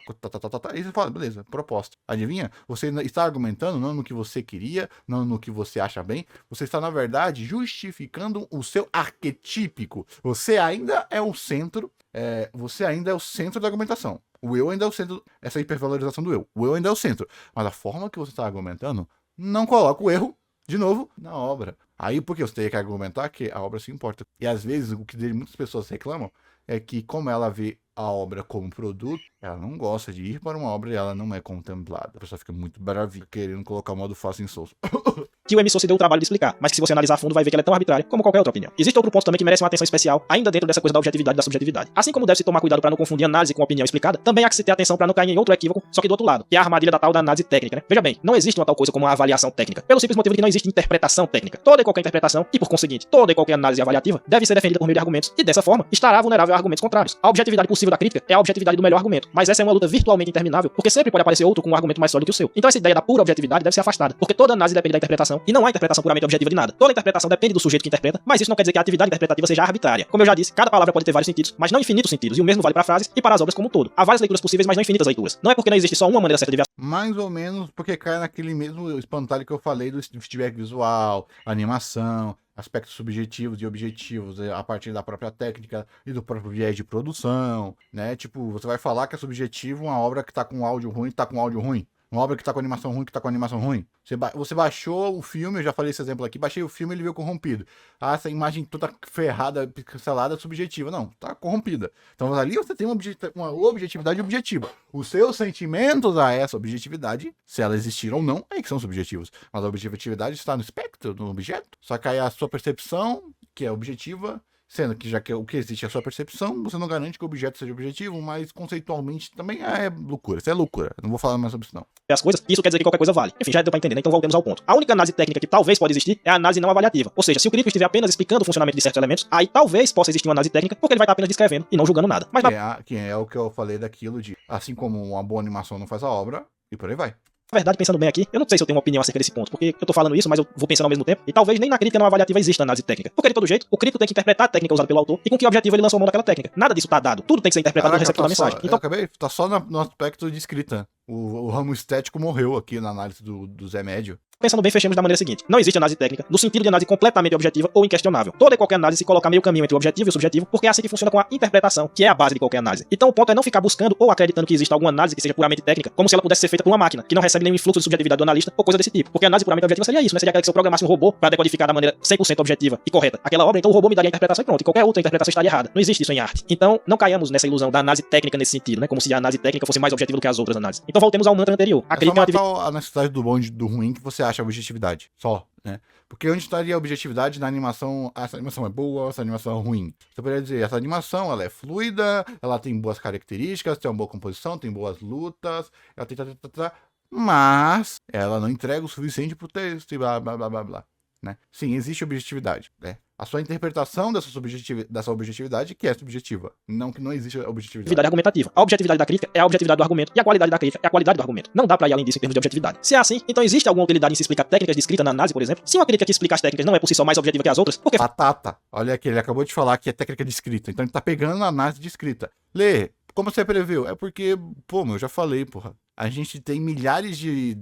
E você fala, beleza, proposta. Adivinha? Você está argumentando não no que você queria, não no que você acha bem, você está, na verdade, justificando o seu arquetípico. Você ainda é o centro... você ainda é o centro da argumentação. O eu ainda é o centro, essa hipervalorização do eu. O eu ainda é o centro. Mas a forma que você está argumentando não coloca o erro, de novo, na obra. Aí, porque você tem que argumentar que a obra se importa. E às vezes, o que muitas pessoas reclamam é que, como ela vê a obra como produto, ela não gosta de ir para uma obra e ela não é contemplada. A pessoa fica muito bravinha, querendo colocar o modo fácil em Souls. que o emissor se deu o trabalho de explicar, mas que se você analisar a fundo vai ver que ela é tão arbitrária como qualquer outra opinião. Existe outro ponto também que merece uma atenção especial, ainda dentro dessa coisa da objetividade e da subjetividade. Assim como deve se tomar cuidado para não confundir análise com opinião explicada, também há que se ter atenção para não cair em outro equívoco, só que do outro lado, que é a armadilha da tal da análise técnica, né? Veja bem, não existe uma tal coisa como uma avaliação técnica, pelo simples motivo de que não existe interpretação técnica. Toda e qualquer interpretação, e por conseguinte, toda e qualquer análise avaliativa, deve ser defendida por meio de argumentos, e dessa forma, estará vulnerável a argumentos contrários. A objetividade possível da crítica é a objetividade do melhor argumento, mas essa é uma luta virtualmente interminável, porque sempre pode aparecer outro com um argumento mais sólido que o seu. Então essa ideia da pura objetividade deve ser afastada, porque toda análise depende da interpretação, e não há interpretação puramente objetiva de nada. Toda interpretação depende do sujeito que interpreta, mas isso não quer dizer que a atividade interpretativa seja arbitrária. Como eu já disse, cada palavra pode ter vários sentidos, mas não infinitos sentidos, e o mesmo vale para frases e para as obras como um todo. Há várias leituras possíveis, mas não infinitas leituras. Não é porque não existe só uma maneira certa de ver. Mais ou menos porque cai naquele mesmo espantalho que eu falei do feedback visual, animação, aspectos subjetivos e objetivos a partir da própria técnica e do próprio viés de produção, né? Tipo, você vai falar que é subjetivo uma obra que tá com áudio ruim, tá com áudio ruim. Uma obra que tá com animação ruim, que tá com animação ruim. Você baixou o filme, eu já falei esse exemplo aqui, baixei o filme e ele veio corrompido. Ah, essa imagem toda ferrada, pixelada, subjetiva. Não, tá corrompida. Então ali você tem uma objetividade objetiva. Os seus sentimentos a essa objetividade, se ela existir ou não, aí que são subjetivos. Mas a objetividade está no espectro, no objeto. Só que aí a sua percepção, que é objetiva, sendo que já que o que existe é a sua percepção, você não garante que o objeto seja objetivo, mas conceitualmente também é loucura. Isso é loucura. Não vou falar mais sobre isso não. As coisas, isso quer dizer que qualquer coisa vale. Enfim, já deu pra entender, né? Então voltemos ao ponto. A única análise técnica que talvez pode existir é a análise não avaliativa. Ou seja, se o crítico estiver apenas explicando o funcionamento de certos elementos, aí talvez possa existir uma análise técnica, porque ele vai estar apenas descrevendo e não julgando nada. Mas que é o que eu falei daquilo de, assim como uma boa animação não faz a obra, e por aí vai. na verdade, pensando bem aqui, eu não sei se eu tenho uma opinião acerca desse ponto, porque eu tô falando isso, mas eu vou pensando ao mesmo tempo, e talvez nem na crítica não avaliativa exista análise técnica. Porque de todo jeito, o crítico tem que interpretar a técnica usada pelo autor e com que objetivo ele lançou mão daquela técnica. Nada disso tá dado. Tudo tem que ser interpretado no receptor da mensagem. Então, tá só no aspecto de escrita. O ramo estético morreu aqui na análise do Zé Médio. pensando bem, fechemos da maneira seguinte. Não existe análise técnica no sentido de análise completamente objetiva ou inquestionável. Toda e qualquer análise se coloca meio caminho entre o objetivo e o subjetivo, porque é assim que funciona com a interpretação, que é a base de qualquer análise. Então o ponto é não ficar buscando ou acreditando que existe alguma análise que seja puramente técnica, como se ela pudesse ser feita por uma máquina, que não recebe nenhum influxo de subjetividade do analista ou coisa desse tipo. Porque a análise puramente objetiva seria isso, né? Seria aquela que se eu programasse um robô para decodificar da maneira 100% objetiva e correta aquela obra, então o robô me daria a interpretação e pronto. E qualquer outra interpretação estaria errada. Não existe isso em arte. Então não caiamos nessa ilusão da análise técnica nesse sentido, né? Como se a análise técnica fosse mais objetiva do que as outras análises. Então voltemos ao mantra anterior. É só matar a necessidade do bom e do ruim que você acha a objetividade. Só, né? Porque onde estaria a objetividade na animação? Essa animação é boa, essa animação é ruim. Você poderia dizer, essa animação ela é fluida, ela tem boas características, tem uma boa composição, tem boas lutas, ela tem mas ela não entrega o suficiente pro texto e blá blá blá blá blá. Né? Sim, existe objetividade, né? A sua interpretação dessa objetividade que é subjetiva, não que não existe objetividade. Argumentativa. A objetividade da crítica é a objetividade do argumento e a qualidade da crítica é a qualidade do argumento. Não dá pra ir além disso em termos de objetividade. Se é assim, então existe alguma utilidade em se explicar técnicas de escrita na análise, por exemplo? Se uma crítica que explica as técnicas não é por si só mais objetiva que as outras, porque... Batata. Olha aqui, ele acabou de falar que é técnica de escrita, então ele tá pegando a análise de escrita. Lê, como você previu? É porque, eu já falei, porra. A gente tem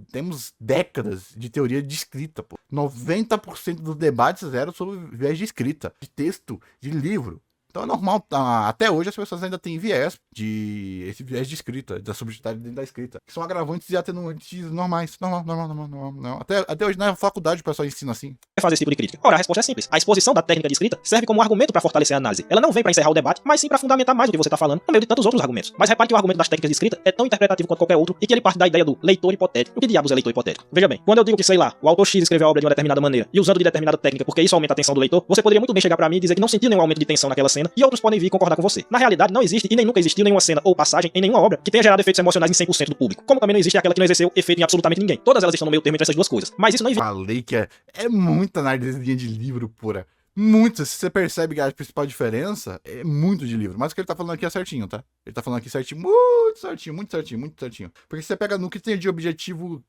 temos décadas de teoria de escrita, pô. 90% dos debates eram sobre viés de escrita, de texto, de livro. Então é normal, até hoje as pessoas ainda têm esse viés de escrita, da subjetividade dentro da escrita, que são agravantes e atenuantes normais. Normal. Até hoje na faculdade o pessoal ensina assim. Fazer esse tipo de crítica? Ora, a resposta é simples. A exposição da técnica de escrita serve como um argumento para fortalecer a análise. Ela não vem para encerrar o debate, mas sim para fundamentar mais o que você está falando, no meio de tantos outros argumentos. Mas repare que o argumento das técnicas de escrita é tão interpretativo quanto qualquer outro e que ele parte da ideia do leitor hipotético. O que diabos é leitor hipotético? Veja bem, quando eu digo que, sei lá, o autor X escreveu a obra de uma determinada maneira e usando de determinada técnica porque isso aumenta a atenção do leitor, você poderia muito bem chegar para mim e dizer que não sentiu nenhum aumento de tensão naquela cena e outros podem vir concordar com você. Na realidade, não existe e nem nunca existiu nenhuma cena ou passagem em nenhuma obra que tenha gerado efeitos emocionais em 100% do público. Como também não existe aquela que não exerceu efeito em absolutamente ninguém. Todas elas estão no meio termo entre essas duas coisas. Mas isso não evita. Falei que é muita análise de livro pura. Muito. Se você percebe que a principal diferença é muito de livro. Mas o que ele tá falando aqui é certinho, tá? Ele tá falando aqui certinho, muito certinho. Porque você pega no que tem de objetivo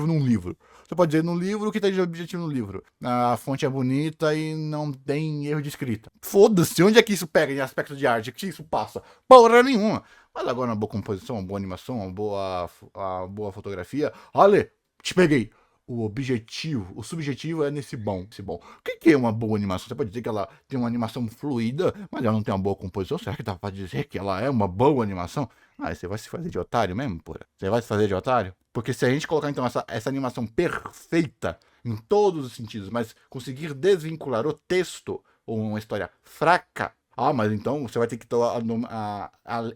num livro. Você pode dizer no livro o que tem de objetivo no livro. A fonte é bonita e não tem erro de escrita. Foda-se, onde é que isso pega em aspecto de arte? Que isso passa? Porra nenhuma. Mas agora uma boa composição, uma boa animação, uma boa fotografia. Olha, te peguei. O subjetivo é nesse bom. O que é uma boa animação? Você pode dizer que ela tem uma animação fluida, mas ela não tem uma boa composição. Será que dá pra dizer que ela é uma boa animação? Ah, você vai se fazer de otário mesmo, porra? Você vai se fazer de otário? Porque se a gente colocar, então, essa animação perfeita em todos os sentidos, mas conseguir desvincular o texto ou uma história fraca Ah, mas então você vai ter que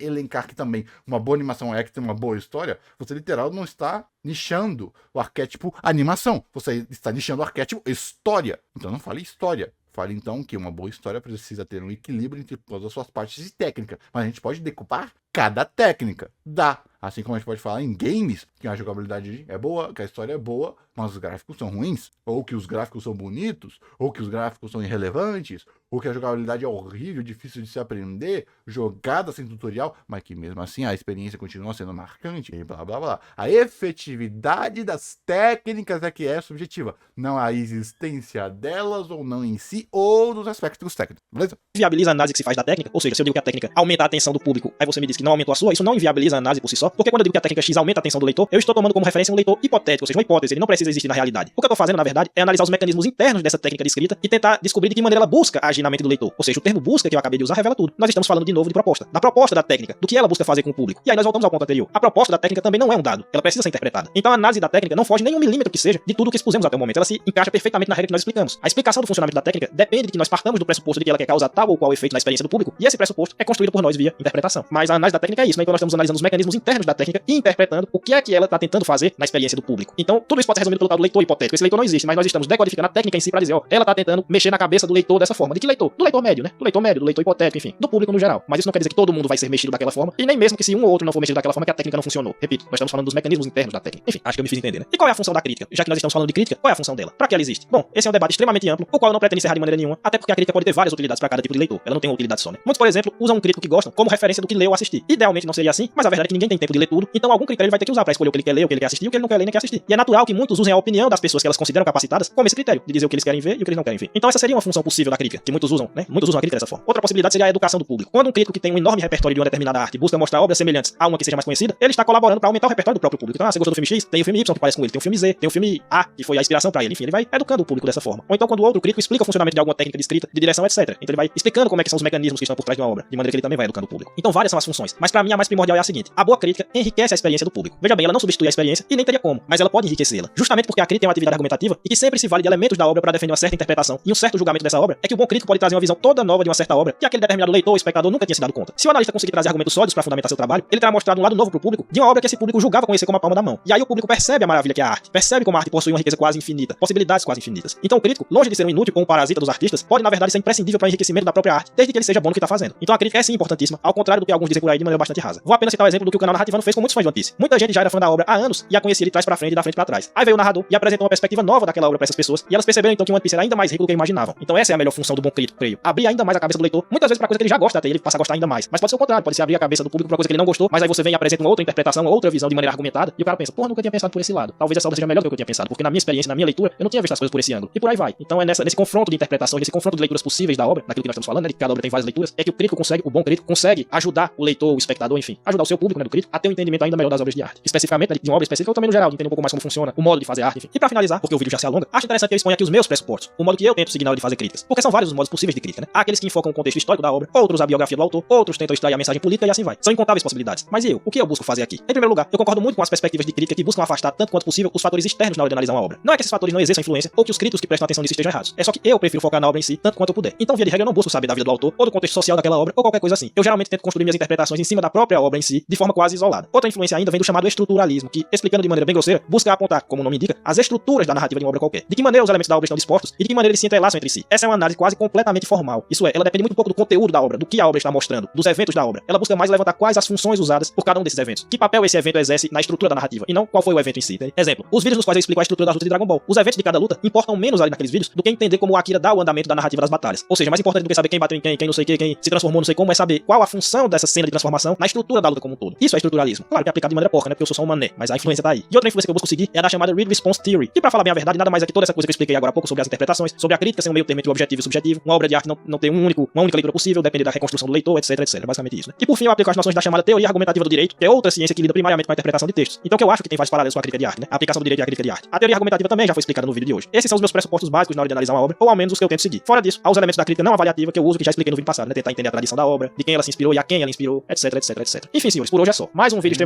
elencar aqui também uma boa animação é que tem uma boa história. Você literal não está nichando o arquétipo animação. Você está nichando o arquétipo história. Então não fale história. Fale então que uma boa história precisa ter um equilíbrio entre todas as suas partes de técnica. Mas a gente pode decupar cada técnica. Dá. Assim como a gente pode falar em games, que a jogabilidade é boa, que a história é boa, mas os gráficos são ruins, ou que os gráficos são bonitos, ou que os gráficos são irrelevantes, ou que a jogabilidade é horrível, difícil de se aprender, jogada sem tutorial, mas que mesmo assim a experiência continua sendo marcante, e blá blá blá. A efetividade das técnicas é que é subjetiva, não a existência delas ou não em si, ou dos aspectos técnicos, beleza? Viabiliza a análise que se faz da técnica, ou seja, se eu digo que a técnica aumenta a atenção do público, aí você me diz que não aumentou a sua, isso não inviabiliza a análise por si só, porque quando eu digo que a técnica X aumenta a atenção do leitor, eu estou tomando como referência um leitor hipotético, ou seja, uma hipótese, ele não precisa existir na realidade. O que eu estou fazendo, na verdade, é analisar os mecanismos internos dessa técnica de escrita e tentar descobrir de que maneira ela busca agir na mente do leitor. Ou seja, o termo busca que eu acabei de usar revela tudo. Nós estamos falando de novo de proposta. Da proposta da técnica, do que ela busca fazer com o público. E aí nós voltamos ao ponto anterior. A proposta da técnica também não é um dado, ela precisa ser interpretada. Então a análise da técnica não foge nem um milímetro que seja de tudo o que expusemos até o momento. Ela se encaixa perfeitamente na regra que nós explicamos. A explicação do funcionamento da técnica depende de que nós partamos do pressuposto de que ela quer causar tal ou qual efeito na experiência do público, e esse pressuposto é construído por nós via interpretação. Mas a análise da técnica é isso, né? Então nós estamos analisando os mecanismos internos da técnica e interpretando o que é que ela está tentando fazer na experiência do público. Então tudo isso pode ser resumido pelo tal do leitor hipotético. Esse leitor não existe, mas nós estamos decodificando a técnica em si para dizer, ó, ela está tentando mexer na cabeça do leitor dessa forma. De que leitor? Do leitor médio, né? Do leitor médio, do leitor hipotético, enfim, do público no geral. Mas isso não quer dizer que todo mundo vai ser mexido daquela forma, e nem mesmo que se um ou outro não for mexido daquela forma que a técnica não funcionou. Repito, nós estamos falando dos mecanismos internos da técnica. Enfim, acho que eu me fiz entender, né? E qual é a função da crítica? Já que nós estamos falando de crítica, qual é a função dela? Para que ela existe? Bom, esse é um debate extremamente amplo, o qual eu não pretendo encerrar de maneira nenhuma, até porque a crítica pode ter várias utilidades para cada tipo de leitor. Ela não tem uma utilidade só, né? Muitos, por exemplo, usam um crítico que gostam como referência do que leu ou assistir. Idealmente não seria assim, mas a verdade é que ninguém tem tempo de ler tudo, então algum critério ele vai ter que usar para escolher o que ele quer ler, o que ele quer assistir, o que ele não quer ler nem quer assistir. E é natural que muitos usem a opinião das pessoas que elas consideram capacitadas como esse critério, de dizer o que eles querem ver e o que eles não querem ver. Então essa seria uma função possível da crítica, que muitos usam, né? Muitos usam a crítica dessa forma. Outra possibilidade seria a educação do público. Quando um crítico que tem um enorme repertório de uma determinada arte busca mostrar obras semelhantes a uma que seja mais conhecida, ele está colaborando para aumentar o repertório do próprio público. Então, você gostou do filme X? Tem o filme Y que parece com ele, tem o filme Z, tem o filme A que foi a inspiração para ele. Enfim, ele vai educando o público dessa forma. Ou então quando o outro crítico explica o funcionamento de alguma técnica de escrita, de direção, etc. Então ele vai explicando como é que são os mecanismos que estão por trás de uma obra, de maneira que ele também vai educando o público. Então várias são as funções, mas para mim a mais primordial é a seguinte: a boa crítica enriquece a experiência do público. Veja bem, ela não substitui a experiência e nem teria como, mas ela pode enriquecê-la. Justamente porque a crítica é uma atividade argumentativa e que sempre se vale de elementos da obra para defender uma certa interpretação e um certo julgamento dessa obra, é que o bom crítico pode trazer uma visão toda nova de uma certa obra que aquele determinado leitor ou espectador nunca tinha se dado conta. Se o analista conseguir trazer argumentos sólidos para fundamentar seu trabalho, ele terá mostrado um lado novo pro público de uma obra que esse público julgava conhecer como a palma da mão. E aí o público percebe a maravilha que é a arte, percebe como a arte possui uma riqueza quase infinita, possibilidades quase infinitas. Então o crítico, longe de ser um inútil ou um parasita dos artistas, pode na verdade ser imprescindível para o enriquecimento da própria arte, desde que ele seja bom no que está fazendo. Então a crítica é sim importantíssima, ao contrário do que alguns dizem por aí de maneira bastante rasa. Vou apenas citar o exemplo do que o canal Narrativando fez com muitos fãs de One Piece. Muita gente já era fã da obra há anos e a conhecia de trás para frente e da frente para trás. Aí veio o narrador e apresentou uma perspectiva nova daquela obra para essas pessoas, e elas perceberam então que One Piece era ainda mais rico do que imaginavam. Então essa é a melhor função do bom crítico, creio. Abrir ainda mais a cabeça do leitor, muitas vezes para coisa que ele já gosta até, ele passa a gostar ainda mais. Mas pode ser o contrário, pode ser abrir a cabeça do público para coisa que ele não gostou, mas aí você vem e apresenta uma outra interpretação, uma outra visão de maneira argumentada, e o cara pensa, porra, nunca tinha pensado por esse lado. Talvez essa obra seja melhor do que eu tinha pensado, porque na minha experiência, na minha leitura, eu não tinha visto as coisas por esse ângulo. E por aí vai. Então é nesse confronto de interpretações, nesse confronto de leituras possíveis da obra, naquilo que nós estamos falando, né, de que cada obra tem várias leituras, é que o crítico consegue, o bom crítico consegue ajudar o leitor, o espectador, enfim, ajudar o seu público, né, do crítico, a ter um entendimento ainda melhor das obras de arte. Especificamente, né, de uma obra específica ou também no geral, de entender um pouco mais como funciona, o modo de fazer arte, enfim. E pra finalizar, porque o vídeo já se alonga, acho interessante que eu exponha aqui os meus pressupostos, o modo que eu tento seguir na hora de fazer críticas. Porque são vários os modos possíveis de crítica, né? Há aqueles que enfocam o contexto histórico da obra, outros a biografia do autor, outros tentam extrair a mensagem política e assim vai. São incontáveis possibilidades. Mas e eu? O que eu busco fazer aqui? Em primeiro lugar, eu concordo muito com as perspectivas de crítica que buscam afastar tanto quanto possível os fatores externos na hora de analisar uma obra. Não é que esses fatores não exerçam influência ou que os críticos que prestam atenção nisso estejam errados. É só que eu prefiro focar na obra em si tanto quanto eu puder. Então, via de regra, eu não busco saber da vida do autor ou do contexto social daquela obra ou qualquer coisa assim. Eu geralmente tento construir minhas interpretações em cima da própria obra em si, de forma quase isolada. Outra influência ainda vem do chamado estruturalismo, que, explicando de maneira bem grosseira, busca apontar, como o nome indica, as estruturas da narrativa de uma obra qualquer. De que maneira os elementos da obra estão dispostos e de que maneira eles se entrelaçam entre si. Essa é uma análise quase completamente formal. Isso é, ela depende muito pouco do conteúdo da obra, do que a obra está mostrando, dos eventos da obra. Ela busca mais levantar quais as funções usadas por cada um desses eventos. Que papel esse evento exerce na estrutura da narrativa, e não qual foi o evento em si. Né? Exemplo, os vídeos nos quais eu explico a estrutura das lutas de Dragon Ball. Os eventos de cada luta importam menos ali naqueles vídeos do que entender como o Akira dá o andamento da narrativa das batalhas. Ou seja, mais importante do que saber quem bateu em quem não sei o que, quem se transformou, não sei como, é saber qual a função dessa cena de transformação na estrutura da luta como um todo. Isso é estruturalismo. Claro que é aplicado de maneira porca, né? Porque eu sou só um mané, mas a influência tá aí. E outra influência que eu busco seguir é a da chamada Read Response Theory, que pra falar bem a verdade, nada mais é que toda essa coisa que eu expliquei agora há pouco sobre as interpretações, sobre a crítica ser um meio termo entre o objetivo e o subjetivo, uma obra de arte não ter uma única leitura possível, depender da reconstrução do leitor, etc, etc. Basicamente isso, né? E por fim, eu aplico as noções da chamada teoria argumentativa do direito, que é outra ciência que lida primariamente com a interpretação de textos. Então que eu acho que tem vários paralelos com a crítica de arte, né? A aplicação do direito e a crítica de arte. A teoria argumentativa também já foi explicada no vídeo de hoje. Esses são os meus pressupostos básicos na hora de analisar uma obra, ou ao menos os que eu tento seguir. Fora disso, há os elementos da crítica não avaliativa que eu uso, que já expliquei no vídeo passado, né? Tentar entender a tradição da obra, de quem ela se inspirou e a quem ela inspirou, etc, etc, etc. Enfim, senhores, por hoje é só. Mais um vídeo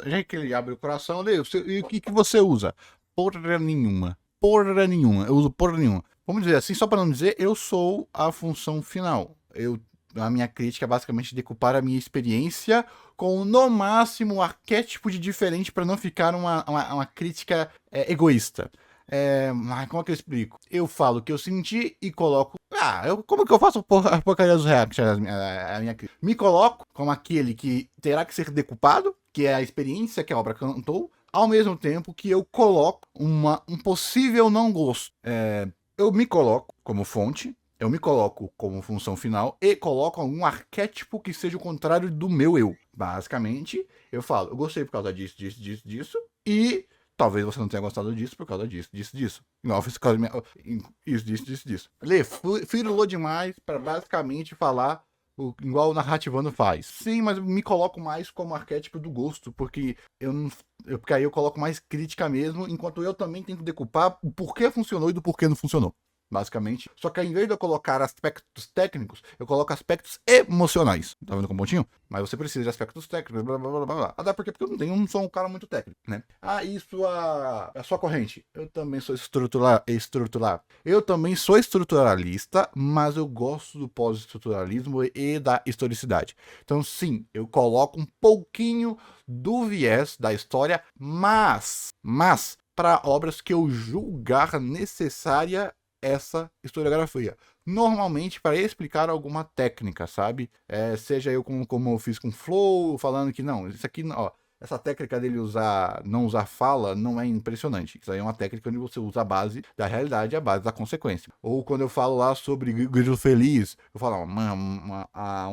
Já que ele abre o coração, e o que você usa? Porra nenhuma. Porra nenhuma. Eu uso porra nenhuma. Vamos dizer assim, só para não dizer, eu sou a função final. Eu A minha crítica é basicamente decupar a minha experiência com, no máximo, um arquétipo de diferente para não ficar uma crítica egoísta. Mas como é que eu explico? Eu falo o que eu senti e coloco. Como que eu faço a porcaria dos reacts? A minha crítica. Me coloco como aquele que terá que ser decupado, que é a experiência que a obra cantou, ao mesmo tempo que eu coloco um possível não gosto. Eu me coloco como fonte, eu me coloco como função final e coloco algum arquétipo que seja o contrário do meu eu. Basicamente, eu falo, eu gostei por causa disso, disso, disso, disso, e talvez você não tenha gostado disso por causa disso, disso, disso. Não, isso, disso, disso, disso. Lê, firulou demais para basicamente falar igual o narrativando faz. Sim, mas eu me coloco mais como arquétipo do gosto, porque porque aí eu coloco mais crítica mesmo, enquanto eu também tento decupar o porquê funcionou e do porquê não funcionou. Basicamente. Só que ao invés de eu colocar aspectos técnicos, eu coloco aspectos emocionais. Tá vendo com o pontinho? Mas você precisa de aspectos técnicos, blá blá blá blá blá. Até porque eu não sou um cara muito técnico, né? A sua corrente. Eu também sou estrutural. Eu também sou estruturalista, mas eu gosto do pós-estruturalismo e da historicidade. Então, sim, eu coloco um pouquinho do viés da história, mas para obras que eu julgar necessária essa historiografia. Normalmente para explicar alguma técnica, sabe? Seja eu como eu fiz com Flow, falando que não, isso aqui, ó, essa técnica dele não usar fala não é impressionante. Isso aí é uma técnica onde você usa a base da realidade e a base da consequência. Ou quando eu falo lá sobre Grilo Feliz, eu falo uma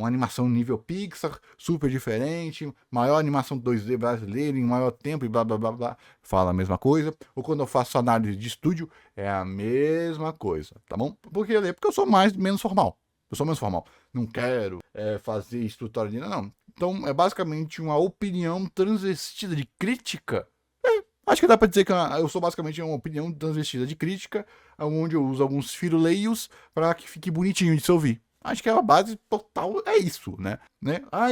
animação nível Pixar, super diferente, maior animação 2D brasileira em maior tempo e blá blá blá blá. Fala a mesma coisa. Ou quando eu faço análise de estúdio, é a mesma coisa, tá bom? Porque eu sou menos formal. Eu sou menos formal. Não quero fazer estrutura de não. Então, é basicamente uma opinião transvestida de crítica. Acho que dá pra dizer que eu sou basicamente uma opinião transvestida de crítica, onde eu uso alguns firuleios para que fique bonitinho de se ouvir. Acho que a base total é isso, né?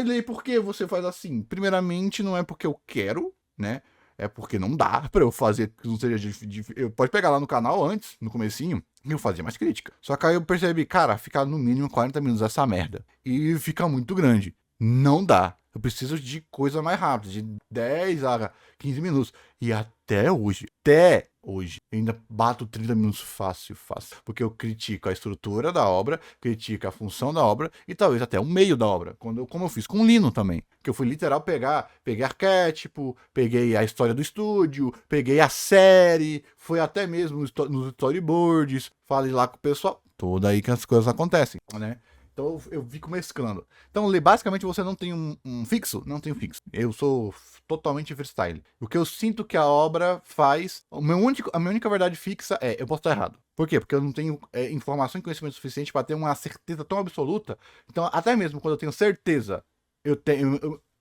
Lei, por que você faz assim? Primeiramente, não é porque eu quero, né? É porque não dá pra eu fazer que não seja eu pode pegar lá no canal antes, no comecinho, e eu fazia mais crítica. Só que aí eu percebi, cara, ficar no mínimo 40 minutos essa merda. E fica muito grande. Não dá. Eu preciso de coisa mais rápida, de 10 a 15 minutos. E até hoje, eu ainda bato 30 minutos fácil. Porque eu critico a estrutura da obra, critico a função da obra e talvez até o meio da obra. Como eu fiz com o Lino também. Que eu fui literal peguei arquétipo, peguei a história do estúdio, peguei a série, foi até mesmo nos storyboards, falei lá com o pessoal. Tudo aí que as coisas acontecem, né? Então eu fico mesclando. Então, basicamente, você não tem um fixo? Não tenho fixo. Eu sou totalmente freestyle. O que eu sinto que a obra faz. A minha única verdade fixa eu posso estar errado. Por quê? Porque eu não tenho informação e conhecimento suficiente para ter uma certeza tão absoluta. Então, até mesmo quando eu tenho certeza, eu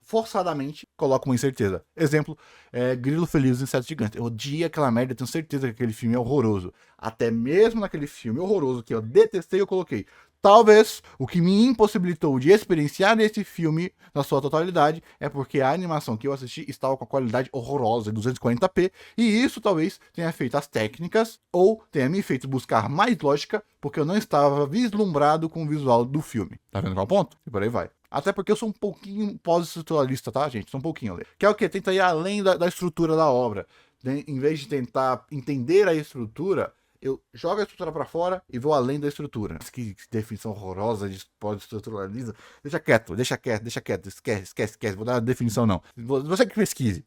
forçadamente coloco uma incerteza. Exemplo, Grilo Feliz e Inseto Gigante. Eu odio aquela merda, eu tenho certeza que aquele filme é horroroso. Até mesmo naquele filme horroroso que eu detestei, eu coloquei. Talvez o que me impossibilitou de experienciar esse filme na sua totalidade é porque a animação que eu assisti estava com a qualidade horrorosa de 240p, e isso talvez tenha feito as técnicas ou tenha me feito buscar mais lógica, porque eu não estava vislumbrado com o visual do filme. Tá vendo qual é o ponto? E por aí vai. Até porque eu sou um pouquinho pós-estruturalista, tá, gente? Sou um pouquinho. Que é o quê? Tenta ir além da estrutura da obra. Em vez de tentar entender a estrutura, eu jogo a estrutura pra fora e vou além da estrutura. Que definição horrorosa de pós-estruturalismo. Deixa quieto. Esquece. Vou dar a definição, não. Você que pesquise.